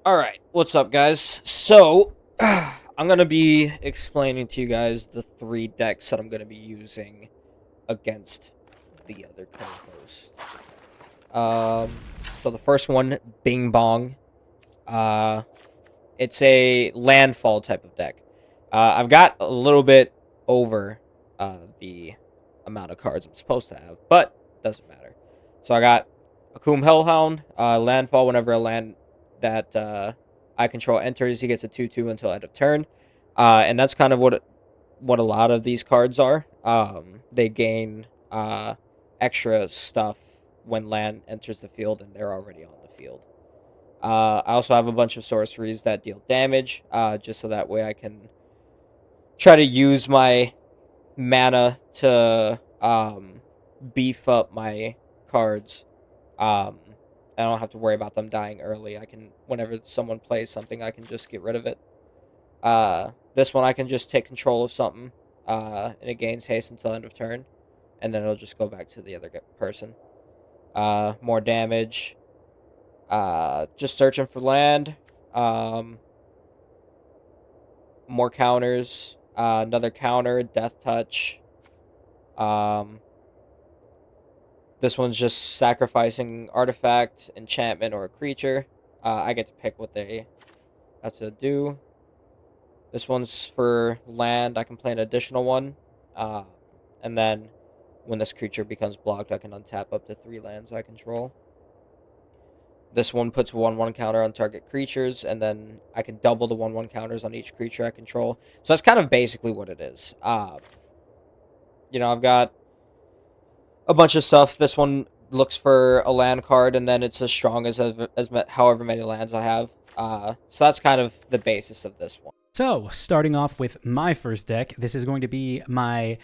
Alright, what's up, guys? So, I'm going to be explaining to you guys the three decks that I'm going to be using against the other co-host. So the first one, Bing Bong. Uh, it's a landfall type of deck. I've got a little bit over the amount of cards I'm supposed to have, but doesn't matter. So I got Akum Hellhound, landfall whenever a land that I control enters, he gets a 2/2 until end of turn. And that's kind of what a lot of these cards are. They gain extra stuff when land enters the field and they're already on the field. I also have a bunch of sorceries that deal damage, just so that way I can try to use my mana to beef up my cards. I don't have to worry about them dying early. I can, whenever someone plays something, I can just get rid of it. This one I can just take control of something, and it gains haste until end of turn, and then it'll just go back to the other person. More damage. Just searching for land. More counters. Another counter, death touch. This one's just sacrificing artifact, enchantment, or a creature. I get to pick what they have to do. This one's for land. I can play an additional one. And then when this creature becomes blocked, I can untap up to 3 lands I control. This one puts 1/1 counter on target creatures, and then I can double the 1/1 counters on each creature I control. So that's kind of basically what it is. I've got a bunch of stuff. This one looks for a land card, and then it's as strong as however many lands I have. So that's kind of the basis of this one. So, starting off with my first deck, this is going to be my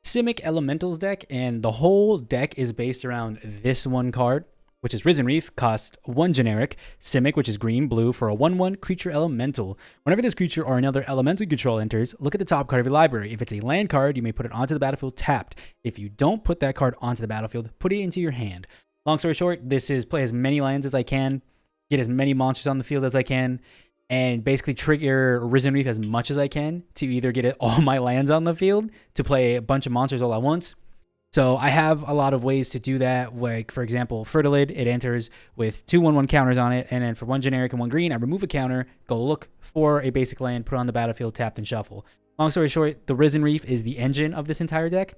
Simic Elementals deck, and the whole deck is based around this one card, which is Risen Reef, cost 1 generic, Simic, which is green-blue, for a 1/1 creature elemental. Whenever this creature or another elemental control enters, look at the top card of your library. If it's a land card, you may put it onto the battlefield tapped. If you don't put that card onto the battlefield, put it into your hand. Long story short, this is play as many lands as I can, get as many monsters on the field as I can, and basically trigger Risen Reef as much as I can to either get all my lands on the field to play a bunch of monsters all at once. So I have a lot of ways to do that. Like, for example, Fertilid, it enters with 2 1/1 counters on it, and then for 1 generic and 1 green, I remove a counter, go look for a basic land, put it on the battlefield, tapped, and shuffle. Long story short, the Risen Reef is the engine of this entire deck,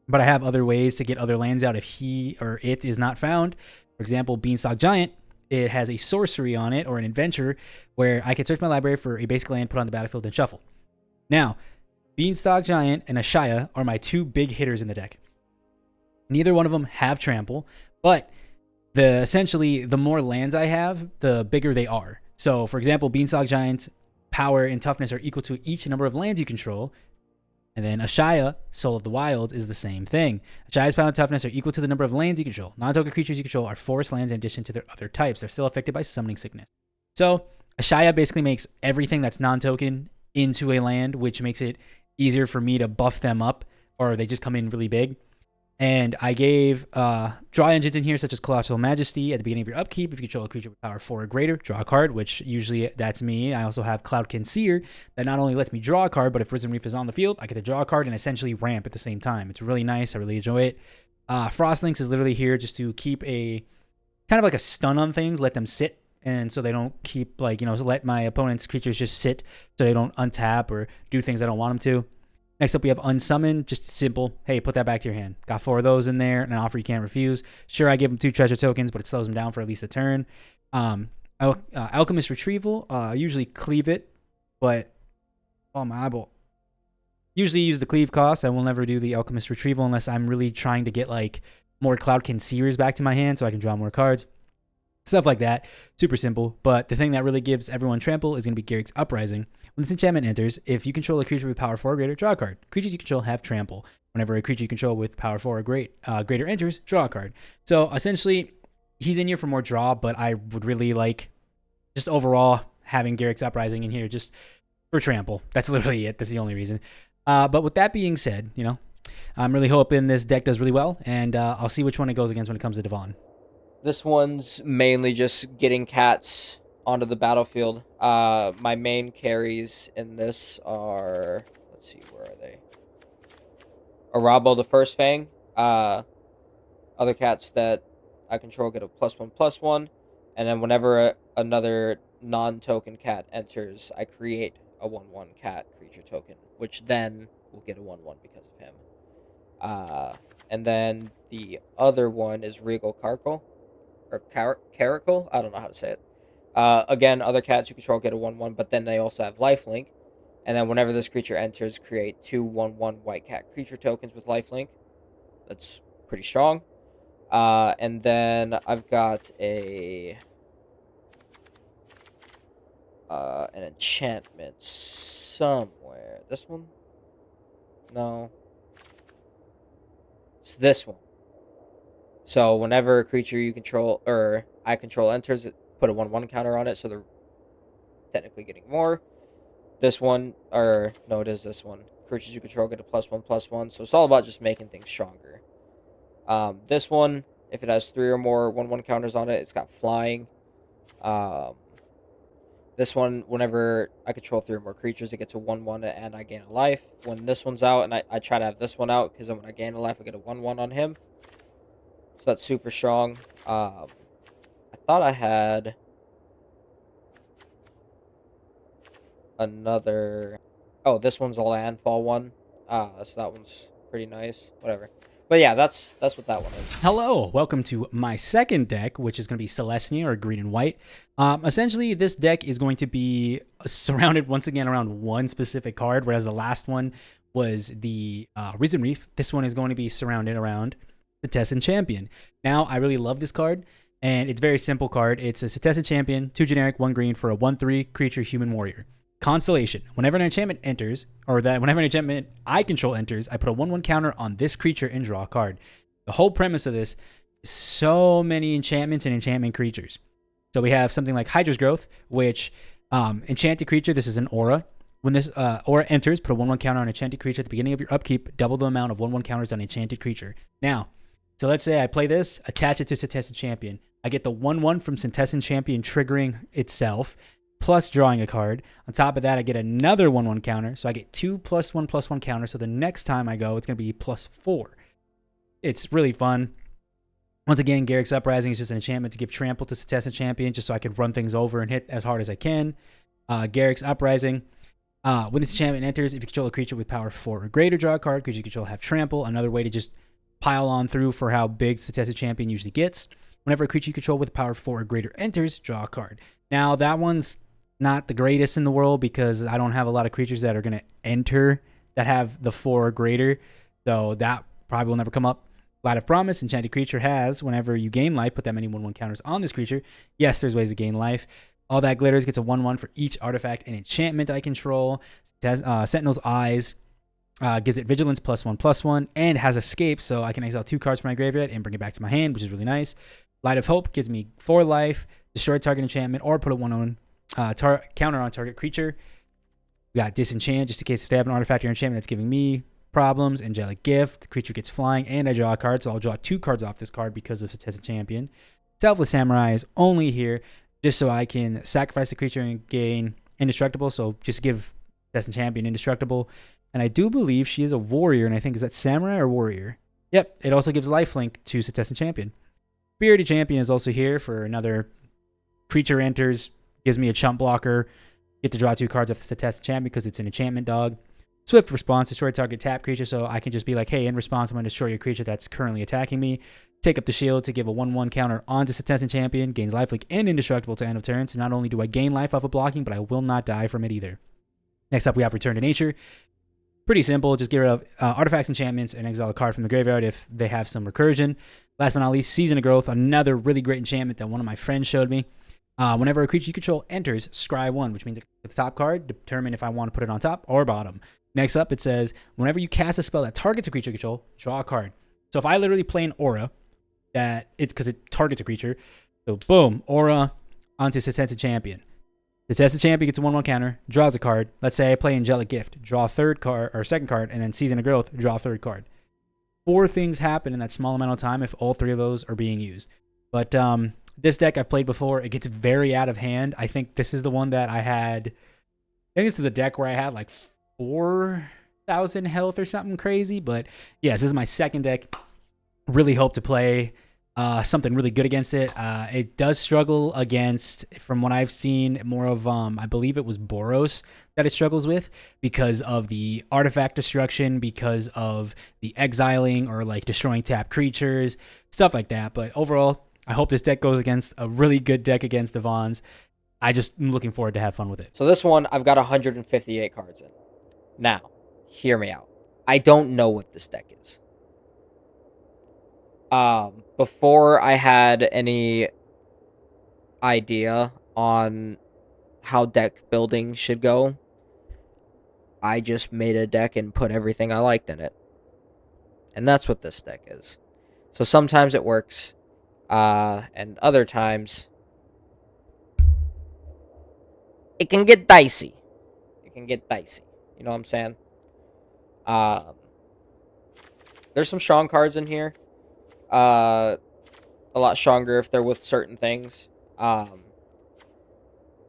but I have other ways to get other lands out if he or it is not found. For example, Beanstalk Giant, it has a sorcery on it, or an adventure, where I can search my library for a basic land, put on the battlefield, and shuffle. Now, Beanstalk Giant and Ashaya are my 2 big hitters in the deck. Neither one of them have trample, but essentially the more lands I have, the bigger they are. So, for example, Beanstalk Giant's power and toughness are equal to each number of lands you control. And then Ashaya, Soul of the Wilds, is the same thing. Ashaya's power and toughness are equal to the number of lands you control. Non-token creatures you control are forest lands in addition to their other types. They're still affected by summoning sickness. So, Ashaya basically makes everything that's non-token into a land, which makes it easier for me to buff them up, or they just come in really big. And I gave draw engines in here, such as Colossal Majesty. At the beginning of your upkeep, if you control a creature with power 4 or greater, draw a card, which usually that's me. I also have Cloudkin Seer that not only lets me draw a card, but if Risen Reef is on the field, I get to draw a card and essentially ramp at the same time. It's really nice. I really enjoy it. Frostlinks is literally here just to keep a kind of like a stun on things, let them sit, and so they don't keep let my opponent's creatures just sit so they don't untap or do things I don't want them to. Next up, we have Unsummon. Just simple. Hey, put that back to your hand. Got 4 of those in there, and an offer you can't refuse. Sure, I give them 2 treasure tokens, but it slows them down for at least a turn. Alchemist Retrieval. Usually cleave it, but oh my eyeball. Usually use the cleave cost. I will never do the Alchemist Retrieval unless I'm really trying to get like more Cloudkin Seers back to my hand so I can draw more cards. Stuff like that. Super simple. But the thing that really gives everyone trample is going to be Garrick's Uprising. When this enchantment enters, if you control a creature with power 4 or greater, draw a card. Creatures you control have trample. Whenever a creature you control with power 4 or greater enters, draw a card. So essentially, he's in here for more draw, but I would really like just overall having Garrick's Uprising in here just for trample. That's literally it. That's the only reason. But with that being said, I'm really hoping this deck does really well, and I'll see which one it goes against when it comes to Devon. This one's mainly just getting cats onto the battlefield. My main carries in this are, let's see, where are they? Arabo the First Fang. Other cats that I control get a +1/+1, and then whenever another non-token cat enters, I create a 1/1 cat creature token, which then will get a 1/1 because of him. And then the other one is Regal Carkle, or Caracal. I don't know how to say it. Again, other cats you control get a 1/1, but then they also have lifelink. And then whenever this creature enters, create 2 1/1 white cat creature tokens with lifelink. That's pretty strong. And then I've got an enchantment somewhere. This one? No. It's this one. So whenever a creature you control, or I control enters, it put a 1/1 counter on it, so they're technically getting more. This one, or no, it is this one. Creatures you control get a +1/+1, so it's all about just making things stronger. This one, if it has 3 or more 1/1 counters on it, it's got flying. This one, whenever I control 3 or more creatures, it gets a 1/1 and I gain a life. When this one's out, and I try to have this one out, because then when I gain a life, I get a 1/1 on him. So that's super strong. I thought I had another... Oh, this one's a landfall one. So that one's pretty nice. Whatever. But yeah, that's what that one is. Hello, welcome to my second deck, which is going to be Celestia, or green and white. Essentially, this deck is going to be surrounded once again around one specific card, whereas the last one was the Risen Reef. This one is going to be surrounded around the Setessan Champion. Now, I really love this card, and it's a very simple card. It's a Setessan Champion, 2 generic, 1 green for a 1/3 creature human warrior. Constellation. Whenever an enchantment enters, or that whenever an enchantment I control enters, I put a 1/1 counter on this creature and draw a card. The whole premise of this is so many enchantments and enchantment creatures. So we have something like Hydra's Growth, which enchanted creature, this is an aura. When this aura enters, put a 1/1 counter on enchanted creature at the beginning of your upkeep, double the amount of 1/1 counters on enchanted creature. Now, so let's say I play this, attach it to Setessan Champion. I get the 1/1 from Setessan Champion triggering itself, plus drawing a card. On top of that, I get another 1/1 counter. So I get 2 +1/+1 counters. So the next time I go, it's going to be +4. It's really fun. Once again, Garrick's Uprising is just an enchantment to give trample to Setessan Champion, just so I can run things over and hit as hard as I can. Garrick's Uprising. When this enchantment enters, if you control a creature with power 4 or greater, draw a card. Creatures you control have trample. Another way to just pile on through for how big Setessan Champion usually gets. Whenever a creature you control with power 4 or greater enters, draw a card. Now, that one's not the greatest in the world because I don't have a lot of creatures that are going to enter that have the 4 or greater. So that probably will never come up. Light of Promise, enchanted creature has, whenever you gain life, put that many 1/1 counters on this creature. Yes, there's ways to gain life. All That Glitters gets a 1/1 for each artifact and enchantment I control. Sentinel's Eyes gives it Vigilance +1/+1 and has Escape, so I can exile 2 cards from my graveyard and bring it back to my hand, which is really nice. Light of Hope gives me 4 life, destroy target enchantment, or put a 1/1 counter on target creature. We got Disenchant, just in case if they have an artifact or enchantment that's giving me problems. Angelic Gift, the creature gets flying, and I draw a card, so I'll draw 2 cards off this card because of Setessan Champion. Selfless Samurai is only here just so I can sacrifice the creature and gain Indestructible, so just give Setessan Champion Indestructible. And I do believe she is a warrior, and I think, is that Samurai or Warrior? Yep, it also gives lifelink to Setessan Champion. Spirited Champion is also here for another creature enters, gives me a chump blocker. Get to draw 2 cards off the Setessan Champion because it's an enchantment dog. Swift Response, destroy target tap creature, so I can just be like, hey, in response, I'm going to destroy your creature that's currently attacking me. Take up the shield to give a 1/1 counter onto Setessan Champion, gains lifelink and Indestructible to end of turn, so not only do I gain life off of blocking, but I will not die from it either. Next up, we have Return to Nature. Pretty simple, just get rid of artifacts, enchantments, and exile a card from the graveyard if they have some recursion. Last but not least, Season of Growth, another really great enchantment that one of my friends showed me. Whenever a creature you control enters, scry 1, which means the top card, determine if I want to put it on top or bottom. Next up, it says, whenever you cast a spell that targets a creature you control, draw a card. So if I literally play an aura, that it's because it targets a creature, so boom, aura onto Setessan Champion. Setessan Champion gets a 1/1 counter, draws a card. Let's say I play Angelic Gift, draw a third card or second card, and then Season of Growth, draw a third card. 4 things happen in that small amount of time if all 3 of those are being used. But This deck I've played before. It gets very out of hand. I think this is the one that I had. I think it's the deck where I had like 4,000 health or something crazy. But yes, this is my second deck. Really hope to play something really good against it. It does struggle against, from what I've seen, more of I believe it was Boros that it struggles with because of the artifact destruction, because of the exiling or like destroying tap creatures, stuff like that. But overall, I hope this deck goes against a really good deck against the Vons. I just am looking forward to have fun with it. So this one, I've got 158 cards in. Now, hear me out. I don't know what this deck is. Before I had any idea on how deck building should go, I just made a deck and put everything I liked in it. And that's what this deck is. So sometimes it works, and other times it can get dicey. It can get dicey. You know what I'm saying? There's some strong cards in here. A lot stronger if they're with certain things. I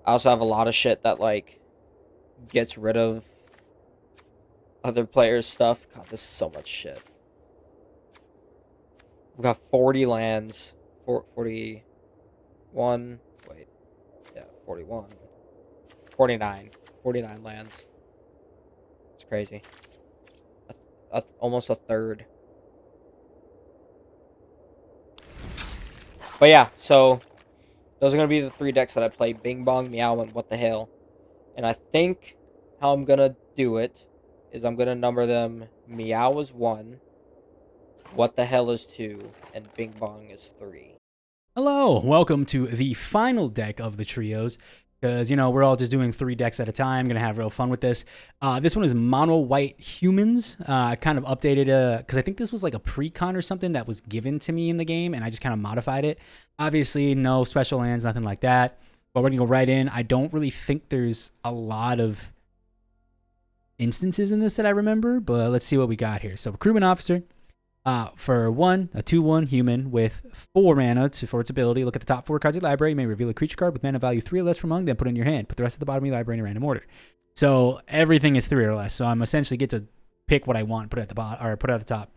also have a lot of shit that, like, gets rid of other players' stuff. God, this is so much shit. We've got 40 lands. 41. Wait. Yeah, 41. 49. 49 lands. It's crazy. Almost a third. But yeah, so those are going to be the 3 decks that I play. Bing Bong, Meow, and What the Hell. And I think how I'm going to do it is I'm going to number them Meow is 1, What the Hell is 2, and Bing Bong is 3. Hello, welcome to the final deck of the trios. Because, you know, we're all just doing 3 decks at a time. Going to have real fun with this. This one is Mono White Humans. I kind of updated because I think this was like a pre-con or something that was given to me in the game, and I just kind of modified it. Obviously, no special lands, nothing like that. But we're going to go right in. I don't really think there's a lot of instances in this that I remember, but let's see what we got here. So, Recruitment Officer. For 1, a 2/1 human with 4 mana for its ability. Look at the top 4 cards of your library. You may reveal a creature card with mana value 3 or less from among them. Put it in your hand. Put the rest at the bottom of your library in a random order. So everything is 3 or less. So I'm essentially get to pick what I want, put it at the bottom or put it at the top.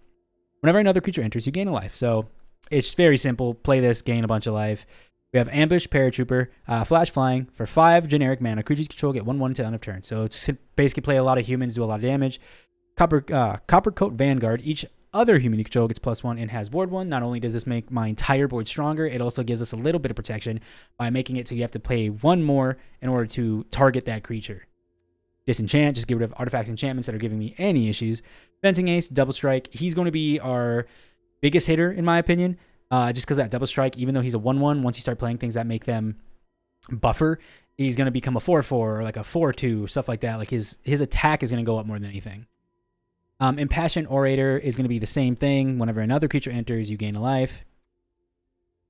Whenever another creature enters, you gain a life. So it's very simple. Play this, gain a bunch of life. We have Ambush, Paratrooper, Flash Flying. For 5 generic mana, creatures you control get 1/1 until end of turn. So it's basically play a lot of humans, do a lot of damage. Copper Coat Vanguard. Each other human you control gets +1 and has board 1. Not only does this make my entire board stronger, it also gives us a little bit of protection by making it so you have to play 1 more in order to target that creature. Disenchant, just get rid of artifacts and enchantments that are giving me any issues. Fencing Ace, Double Strike. He's going to be our biggest hitter, in my opinion, just because that Double Strike, even though he's a 1/1, once you start playing things that make them buffer, he's going to become a 4/4 or like a 4/2, stuff like that. Like his attack is going to go up more than anything. Impassioned Orator is going to be the same thing. Whenever another creature enters, you gain a life.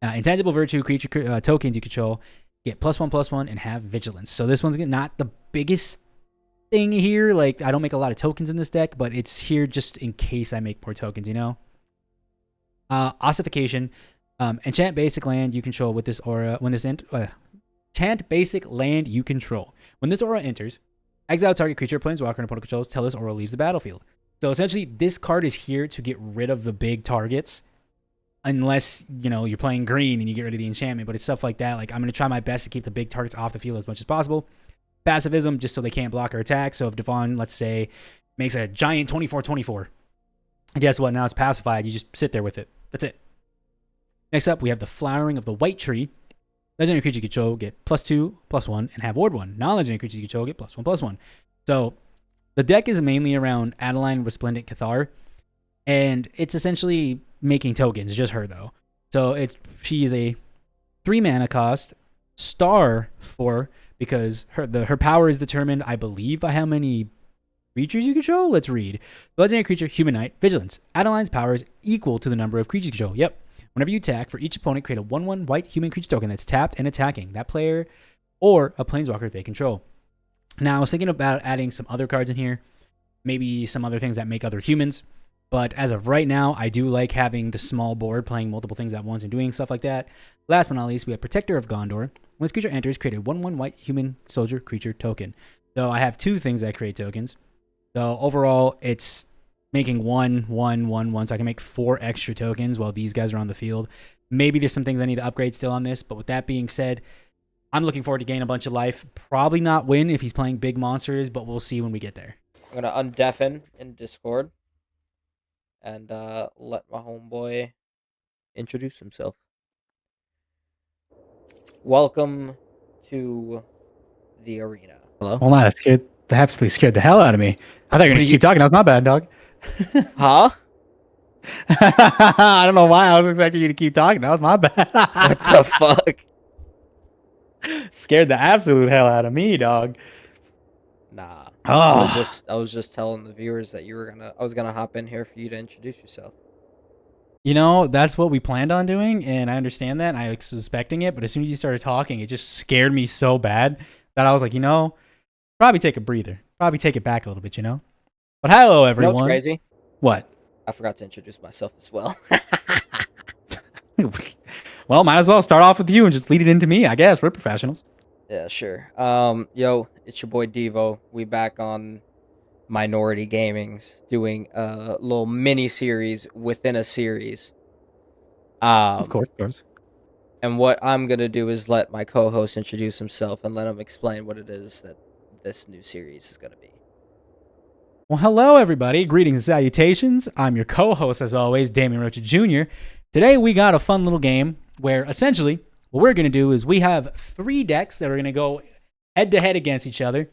Intangible Virtue creature tokens you control get +1/+1 and have Vigilance. So this one's not the biggest thing here. Like, I don't make a lot of tokens in this deck, but it's here just in case I make more tokens, you know? Ossification. Enchant basic land you control with this aura. When this enchant basic land you control. When this aura enters, exile target creature, planeswalker, and opponent controls till this aura leaves the battlefield. So essentially, this card is here to get rid of the big targets, unless, you know, you're playing green and you get rid of the enchantment. But it's stuff like that. Like, I'm going to try my best to keep the big targets off the field as much as possible. Passivism, just so they can't block or attack. So if Devon, let's say, makes a giant 24/24, guess what? Now it's pacified. You just sit there with it. That's it. Next up, we have the Flowering of the White Tree. Legendary creature you control get +2/+1 and have ward 1. Non-legendary creatures you control get +1/+1. So the deck is mainly around Adeline Resplendent Cathar, and it's essentially making tokens, just her though. So she is a 3 mana cost, star 4, because her power is determined, I believe, by how many creatures you control. Let's read. Legendary creature, Human Knight, Vigilance. Adeline's power is equal to the number of creatures you control. Yep. Whenever you attack, for each opponent, create a 1/1 white human creature token that's tapped and attacking that player or a planeswalker they control. Now, I was thinking about adding some other cards in here, maybe some other things that make other humans. But as of right now, I do like having the small board, playing multiple things at once and doing stuff like that. Last but not least, we have Protector of Gondor. When this creature enters, create a 1/1 white human soldier creature token. So I have 2 things that create tokens. So overall, it's making 1, 1, 1, 1. So I can make 4 extra tokens while these guys are on the field. Maybe there's some things I need to upgrade still on this. But with that being said, I'm looking forward to gaining a bunch of life. Probably not win if he's playing big monsters, but we'll see when we get there. I'm gonna undeafen in Discord and let my homeboy introduce himself. Welcome to the arena. Hello? Well, that absolutely scared the hell out of me. I thought you were going to keep talking. That was my bad, dog. Huh? I don't know why I was expecting you to keep talking. That was my bad. What the fuck? Scared the absolute hell out of me, dog. Nah. Oh. I was just telling the viewers that I was gonna hop in here for you to introduce yourself. You know, that's what we planned on doing, and I understand that, and I was suspecting it, but as soon as you started talking, it just scared me so bad that I was like, probably take a breather. Probably take it back a little bit, But hello, everyone. You know what's crazy? What? I forgot to introduce myself as well. Well, might as well start off with you and just lead it into me, I guess. We're professionals. Yeah, sure. Yo, it's your boy Devo. We back on Minority Gaming's doing a little mini series within a series. Of course. And what I'm gonna do is let my co-host introduce himself and let him explain what it is that this new series is gonna be. Well, hello, everybody. Greetings and salutations. I'm your co-host, as always, Damian Rocha Jr. Today, we got a fun little game where, essentially, what we're going to do is we have 3 decks that are going to go head-to-head against each other.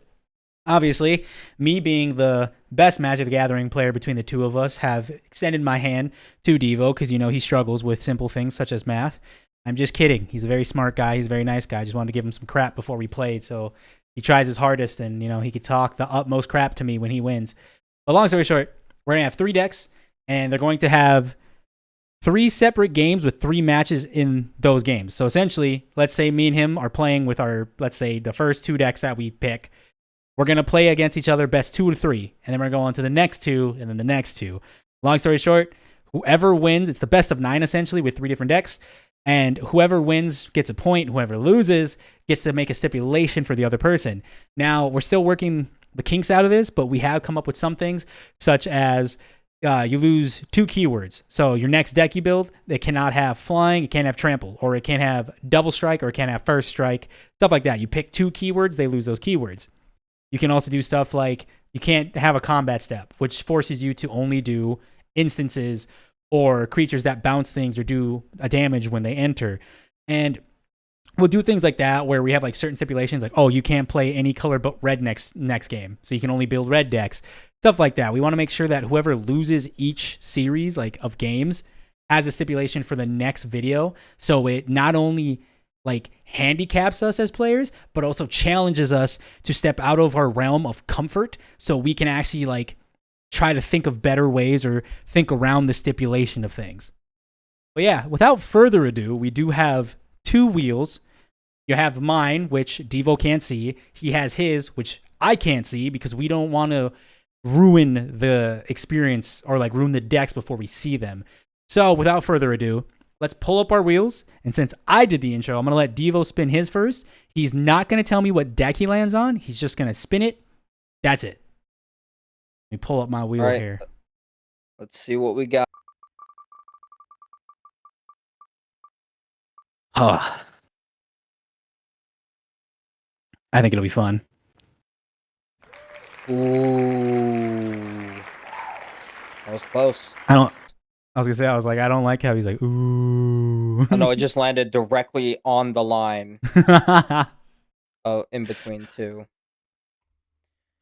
Obviously, me being the best Magic the Gathering player between the 2 of us, have extended my hand to Devo because, he struggles with simple things such as math. I'm just kidding. He's a very smart guy. He's a very nice guy. I just wanted to give him some crap before we played, so he tries his hardest, and, he could talk the utmost crap to me when he wins. But long story short, we're going to have 3 decks, and they're going to have 3 separate games with 3 matches in those games. So essentially, let's say me and him are playing with let's say the first 2 decks that we pick. We're going to play against each other best 2 to 3, and then we're going to go on to the next 2, and then the next 2. Long story short, whoever wins, it's the best of 9 essentially with 3 different decks. And whoever wins gets a point. Whoever loses gets to make a stipulation for the other person. Now, we're still working the kinks out of this, but we have come up with some things, such as you lose 2 keywords. So your next deck you build, it cannot have flying, it can't have trample, or it can't have double strike, or it can't have first strike, stuff like that. You pick 2 keywords, they lose those keywords. You can also do stuff like you can't have a combat step, which forces you to only do instances or creatures that bounce things or do a damage when they enter. And we'll do things like that where we have like certain stipulations, like, oh, you can't play any color but red next game, so you can only build red decks, stuff like that. We want to make sure that whoever loses each series like of games has a stipulation for the next video, so it not only like handicaps us as players, but also challenges us to step out of our realm of comfort, so we can actually like try to think of better ways or think around the stipulation of things. But yeah, without further ado, we do have 2 wheels. You have mine, which Devo can't see. He has his, which I can't see because we don't want to ruin the experience or like ruin the decks before we see them. So without further ado, let's pull up our wheels. And since I did the intro, I'm going to let Devo spin his first. He's not going to tell me what deck he lands on. He's just going to spin it. That's it. Let me pull up my wheel here. Let's see what we got. I think it'll be fun. Ooh. That was close. I was like, I don't like how he's like, ooh. Oh, no, it just landed directly on the line. In between 2.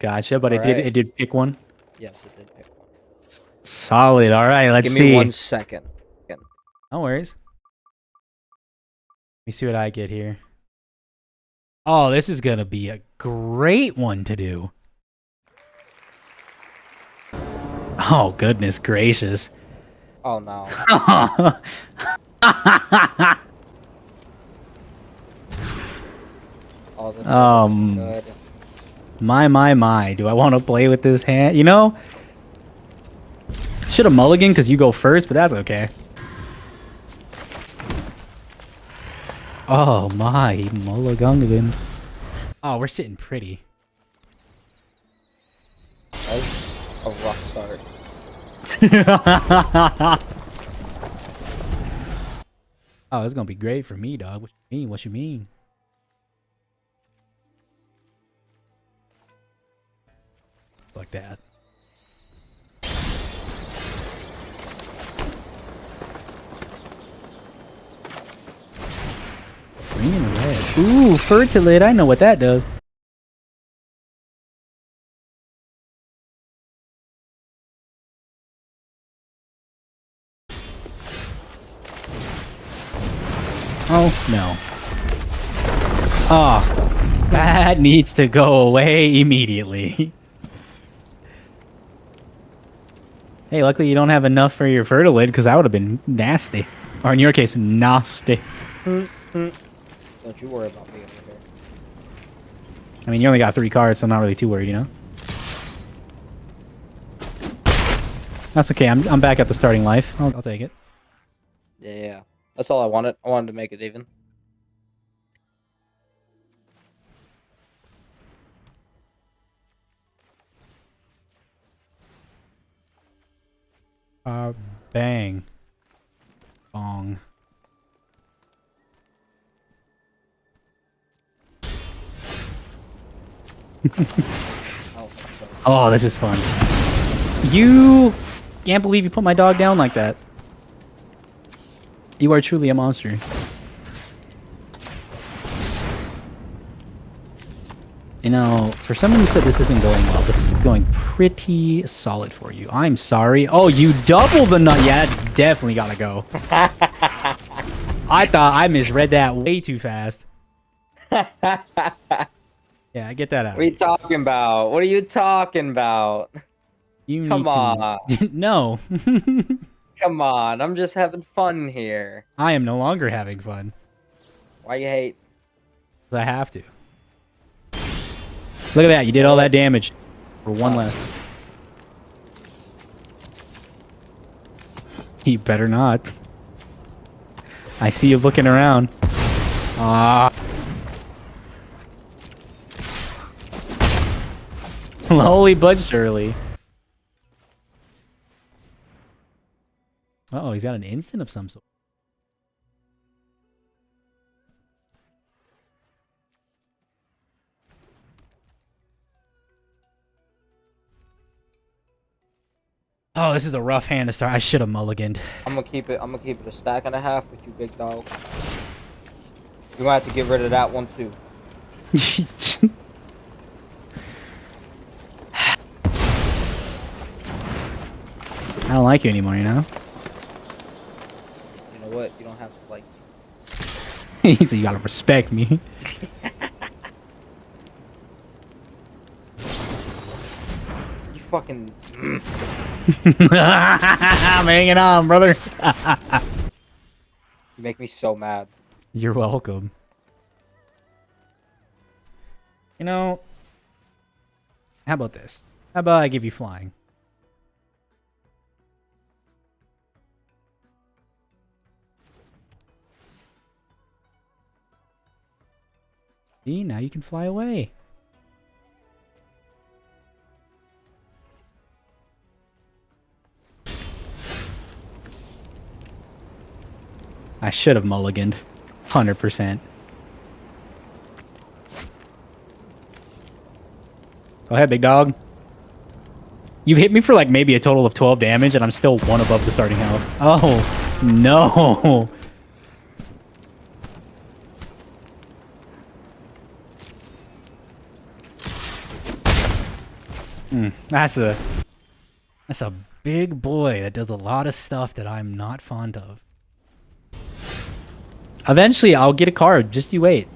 Gotcha, but it did pick one. Yes, it did pick one. Solid. All right, let's see. Give me 1 second. No worries. Let me see what I get here. Oh, this is going to be a great one to do. Oh, goodness gracious. Oh, no. Oh, this is good. My. Do I want to play with this hand? Should have mulliganed because you go first, but that's okay. Oh my, mulligan. Oh, we're sitting pretty. That's a rough start. Oh, it's gonna be great for me, dog. What you mean? What you mean? Like that. Green and red. Ooh, fertilid. I know what that does. Oh, no. Oh, that needs to go away immediately. Hey, luckily you don't have enough for your fertilid, because that would have been nasty. Or in your case, nasty. Don't you worry about me over here. I mean, you only got 3 cards, so I'm not really too worried, you know? That's okay, I'm back at the starting life. I'll take it. Yeah. That's all I wanted. I wanted to make it even. Bang. Bong. Oh, this is fun. You can't believe you put my dog down like that. You are truly a monster. You know, for someone who said this isn't going well, this is going pretty solid for you. I'm sorry. Oh, you double the nut. Yeah, that's definitely gotta go. I thought I misread that way too fast. Yeah, get that out. What are you talking about? What are you talking about? You Come need on. to... No. Come on. I'm just having fun here. I am no longer having fun. Why you hate? 'Cause I have to. Look at that. You did all that damage for one less. You better not. I see you looking around. Ah. Slowly but surely. Uh oh, he's got an instant of some sort. Oh, this is a rough hand to start. I should have mulliganed. I'm gonna keep it a stack and a half with you, big dog. You're gonna have to get rid of that one too. I don't like you anymore, you know? You know what? You don't have to like He said you gotta respect me. You fucking I'm hanging on, brother. You make me so mad. You're welcome. You know, how about this? How about I give you flying? See, now you can fly away. I should have mulliganed. 100%. Go ahead, big dog. You've hit me for like maybe a total of 12 damage, and I'm still 1 above the starting health. Oh, no. That's a big boy that does a lot of stuff that I'm not fond of. Eventually, I'll get a card. Just you wait.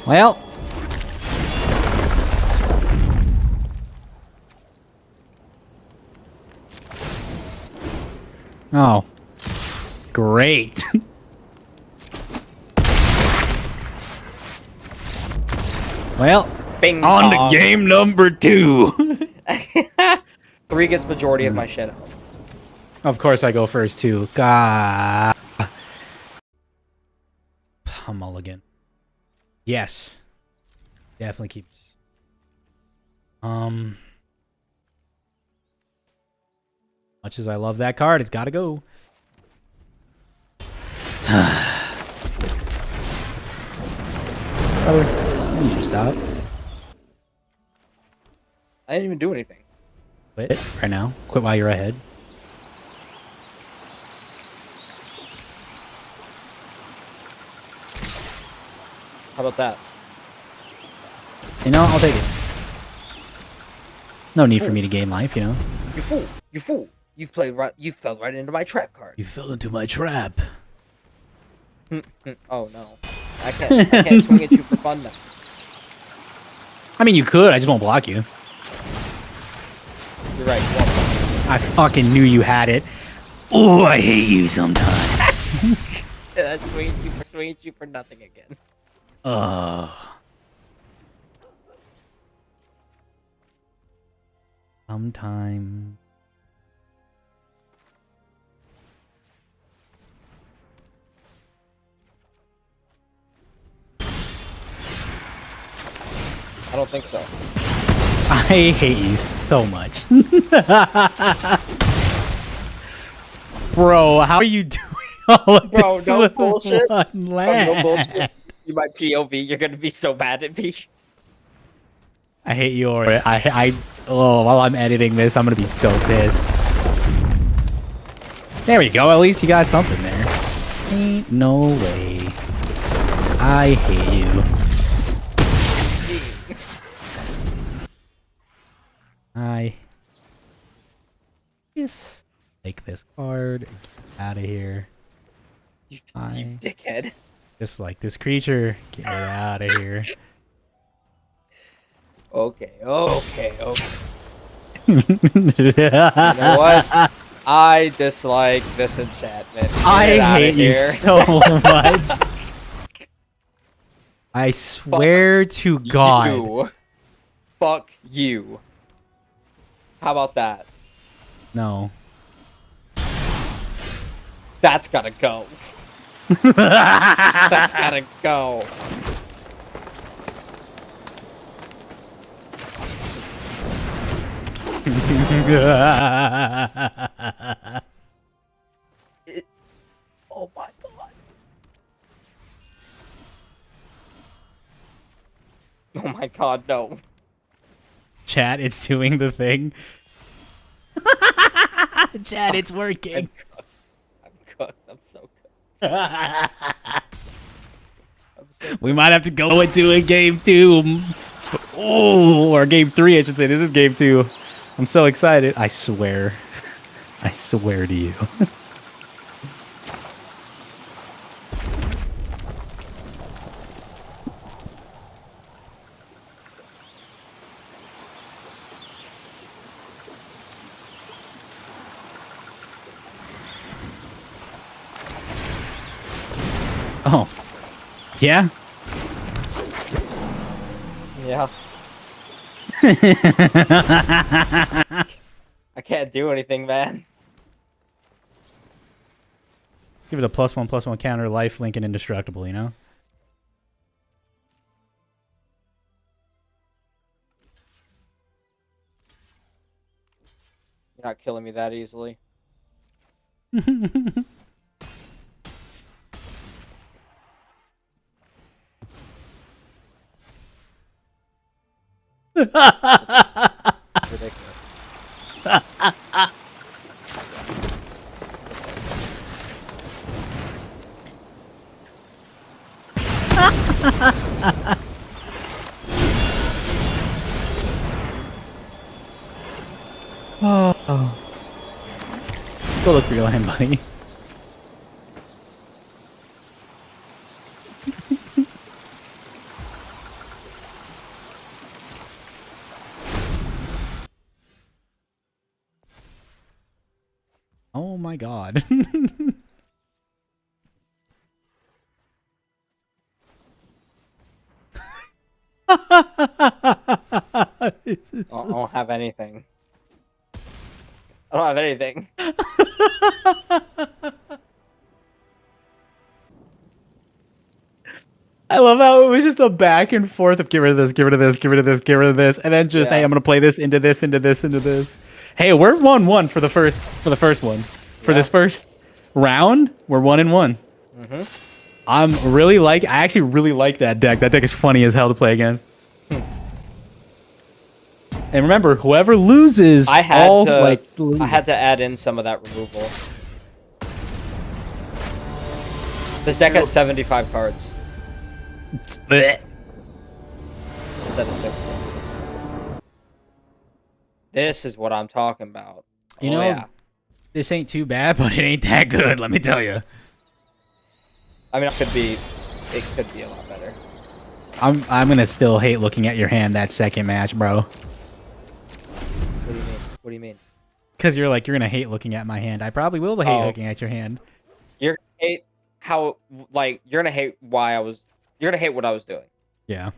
Well, Oh. Great. Well, Bing on bong. to game number 2. 3 gets majority of my shit out. Of course I go first, too. God. Mulligan. Yes. Definitely keep. Much as I love that card, it's got to go. Brother, I need you to stop. I didn't even do anything. Quit right now. Quit while you're ahead. How about that? You know, I'll take it. No need for me to gain life, you know. You fool! You fool! You fell right into my trap card. You fell into my trap. Oh no. I can't swing at you for fun now. I mean, you could. I just won't block you. You're right. You won't block. I fucking knew you had it. Oh, I hate you sometimes. I swing at you for nothing again. Sometime. I don't think so. I hate you so much. Bro, how are you doing all of Bro, this no with bullshit. one land? No bullshit. You might POV. You're gonna be so mad at me. I hate you already. While I'm editing this, I'm gonna be so pissed. There we go. At least you got something there. Ain't no way. I hate you. I just take this card, get out of here. You dickhead. Just like this creature, get out of here. Okay. You know what? I dislike this enchantment. I hate you so much. I swear to God. You. Fuck you. How about that? No. That's gotta go. That's gotta go. Oh my god. Oh my god, no. Chat, it's doing the thing. Chat, it's working. I'm cooked. I'm so cooked. We might have to go into a game 2. Oh, or game 3, I should say. This is game 2. I'm so excited. I swear. I swear to you. Oh. Yeah? Yeah. I can't do anything, man. Give it a +1/+1 counter, life, link, and indestructible, you know? You're not killing me that easily. Ridiculous. Oh. Go look for your land, buddy. Oh my my god. I don't have anything. I don't have anything. I love how it was just a back and forth of get rid of this, get rid of this, get rid of this, get rid of this, and then just, Yeah. hey, I'm gonna play this into this, into this, into this. Hey, we're 1-1 for the first one. For this first round, we're 1-1. I actually really like that deck. That deck is funny as hell to play against. And remember, whoever loses, I had to add in some of that removal. This deck has 75 cards Blech. instead of 60. This is what I'm talking about. You know, this ain't too bad, but it ain't that good. Let me tell you. I mean, it could be a lot better. I'm gonna still hate looking at your hand that second match, bro. What do you mean? What do you mean? Because you're gonna hate looking at my hand. I probably will hate looking at your hand. You're gonna hate how, like, you're gonna hate what I was doing. Yeah.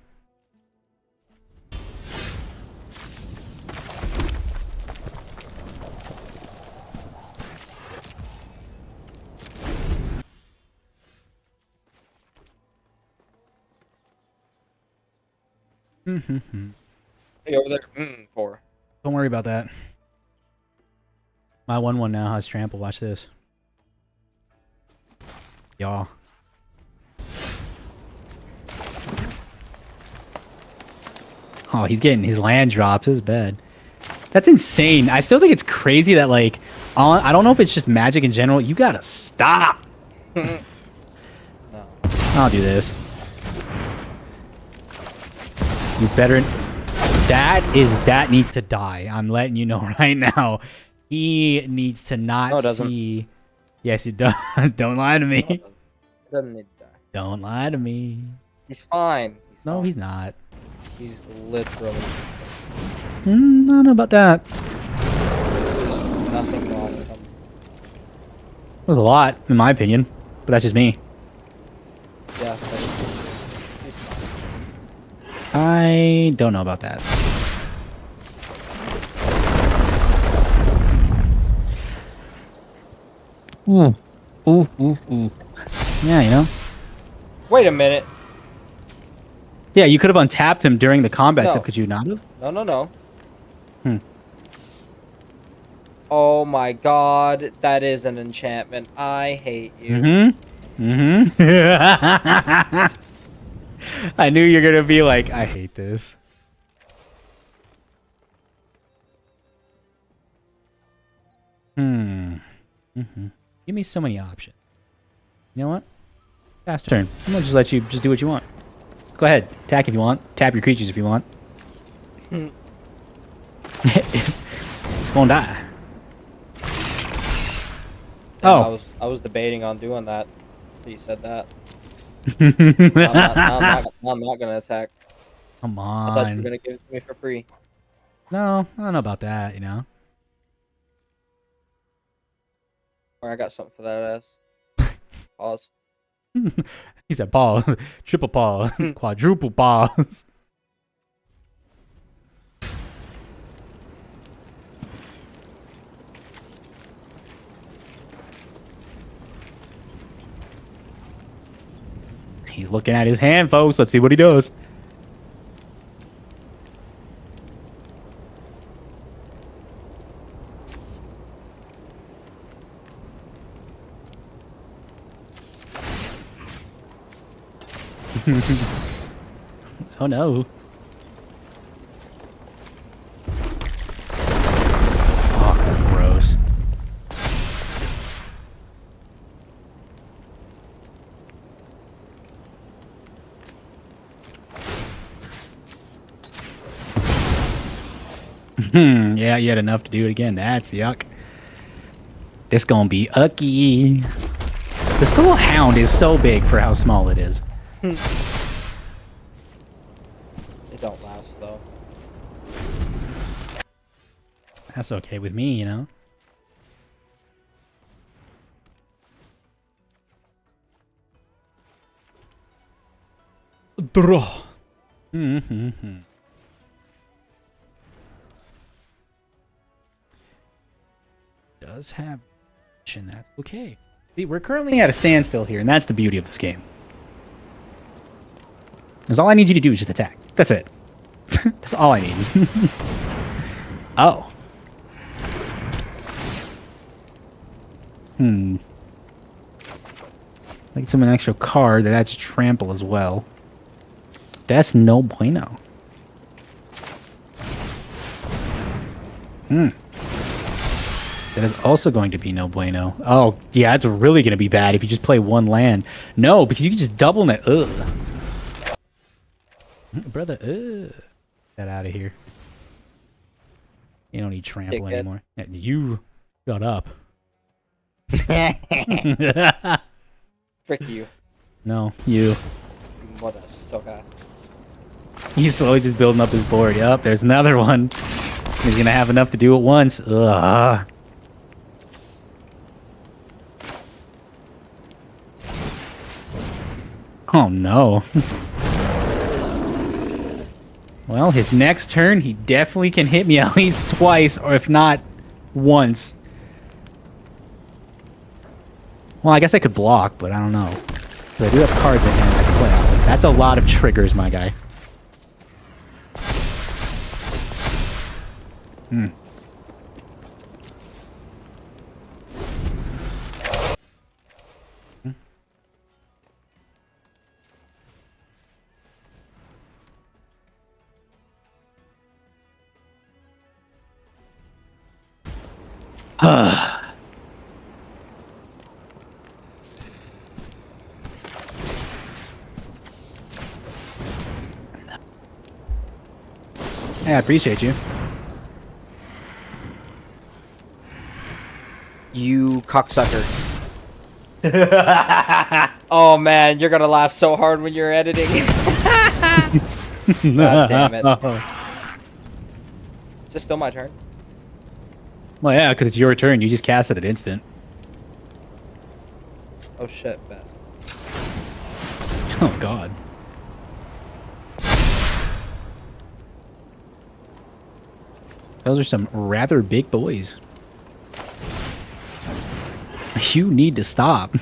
Hey, over there. For. Don't worry about that. My 1-1 now has trample. Watch this. Y'all. Oh, he's getting his land drops. This is bad. That's insane. I still think it's crazy that, like, I don't know if it's just Magic in general. You gotta stop. No. I'll do this. You better. That needs to die. I'm letting you know right now. He needs to not No, it doesn't. see. Yes, it does. Don't lie to me. No, it doesn't need to die. Don't lie to me. He's fine. No, fine. he's not. He's literally I don't know about that. nothing wrong with him. There's a lot, in my opinion, but that's just me. Yeah, but he's fine. I don't know about that. Ooh. Ooh. Yeah, you know? Wait a minute. Yeah, you could have untapped him during the combat No. step, could you not have? No. Hmm. Oh my god, that is an enchantment. I hate you. I knew you were gonna be like, I hate this. Give me so many options. You know what? Fast turn. I'm gonna just let you just do what you want. Go ahead. Attack if you want. Tap your creatures if you want. it's gonna die. Yeah, I was debating on doing that. So you said that. I'm not gonna attack. Come I thought you on. were gonna give it to me for free. No, I don't know about that, you know? Or I got something for that ass. Pause. He said pause. Triple pause. Quadruple pause. He's looking at his hand, folks. Let's see what he does. Oh no. Oh, gross. Yeah, you had enough to do it again. That's yuck. This gonna be ucky. This little hound is so big for how small it is. It don't last though. That's okay with me, you know? Draw. Mm-hmm. Does have, and that's okay. See, we're currently at a standstill here, and that's the beauty of this game. Because all I need you to do is just attack. That's it. That's all I need. Oh. Like some an extra card that adds trample as well. That's no bueno. That is also going to be no bueno. Oh, yeah, it's really going to be bad if you just play one land. No, because you can just double net. Ugh. Brother, get out of here. You don't need trample anymore. Yeah, you shut up. Frick you. No, you. What a sucker. He's slowly just building up his board. Yup, there's another one. He's gonna have enough to do at once. Ugh. Oh no. Well, his next turn, he definitely can hit me at least twice, or if not, once. Well, I guess I could block, but I don't know. But I do have cards in hand I can play out with. That's a lot of triggers, my guy. Hey, I appreciate you. You cocksucker. Oh man, you're gonna laugh so hard when you're editing. God damn it. Is this still my turn? Well, yeah, because it's your turn. You just cast it at instant. Oh shit, bet. Oh, God. Those are some rather big boys. You need to stop.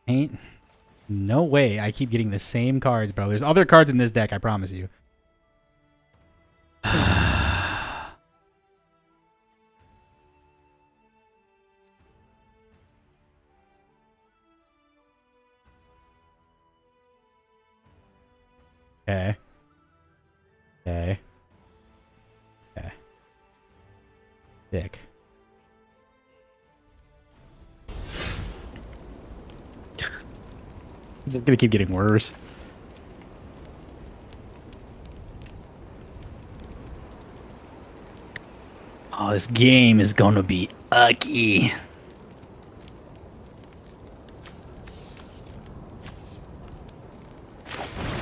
Ain't no way I keep getting the same cards, bro. There's other cards in this deck, I promise you. Okay. Okay. Okay. Dick. It's just gonna keep getting worse. Oh, this game is gonna be ugly.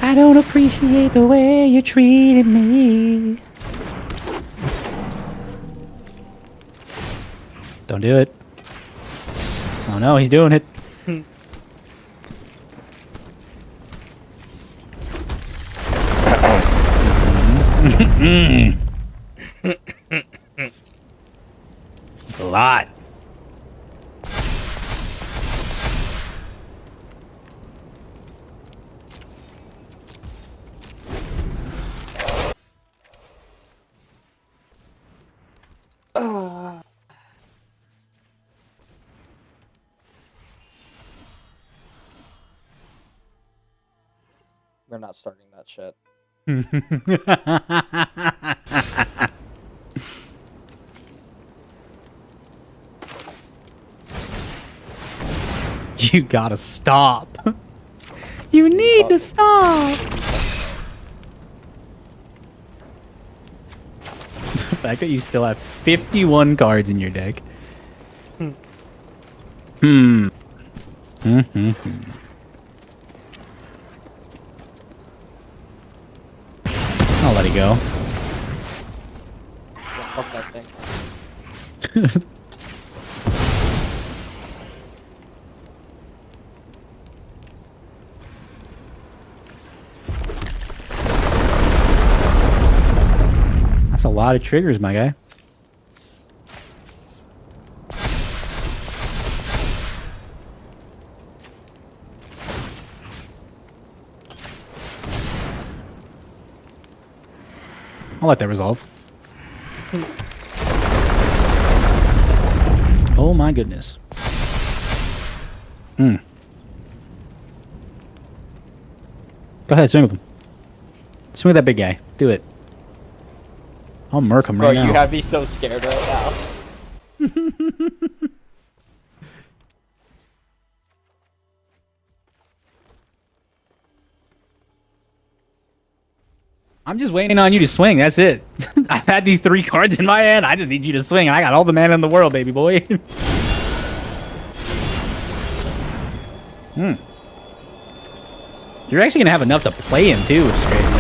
I don't appreciate the way you treated me. Don't do it. Oh no, he's doing it. It's a lot. We're not starting that shit. You gotta stop. You need to stop. The fact that you still have 51 cards in your deck. Oh, let it go. Yeah, fuck that thing. That's a lot of triggers, my guy. I'll let that resolve. Oh my goodness. Go ahead, swing with him. Swing with that big guy. Do it. I'll murk him Bro, right now. you have me so scared right now. I'm just waiting on you to swing. That's it. I've had these 3 cards in my hand. I just need you to swing. I got all the mana in the world, baby boy. You're actually going to have enough to play him, too. It's crazy.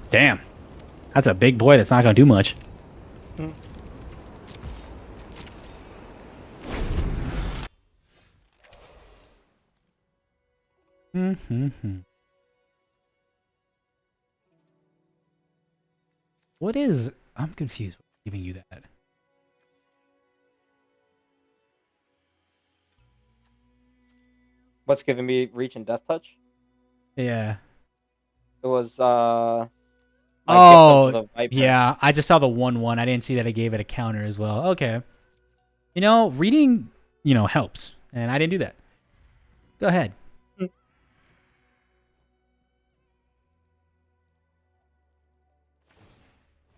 Damn. That's a big boy that's not going to do much. What is... I'm confused. What's giving you that? What's giving me reach and death touch? Yeah. It was my gift Oh, of the Viper. yeah. I just saw the 1/1. I didn't see that I gave it a counter as well. Okay. You know, reading, helps. And I didn't do that. Go ahead.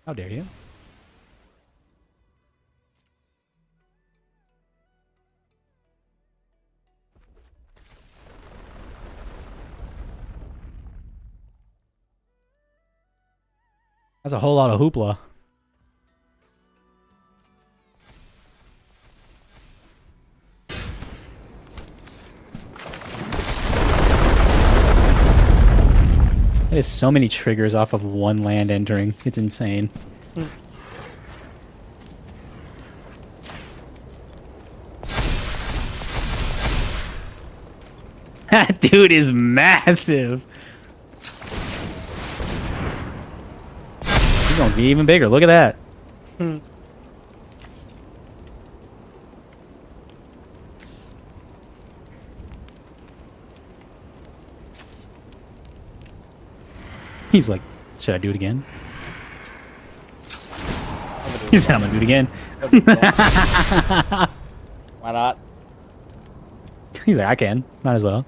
How dare you? That's a whole lot of hoopla. That is so many triggers off of one land entering. It's insane. That dude is massive. He's gonna be even bigger. Look at that. He's like, should I do it again? He said, I'm gonna do it again. Why not? He's like, I can. Might as well.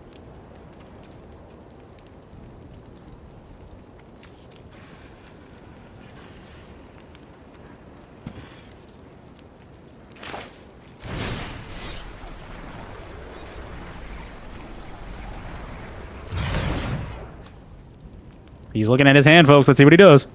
He's looking at his hand, folks. Let's see what he does.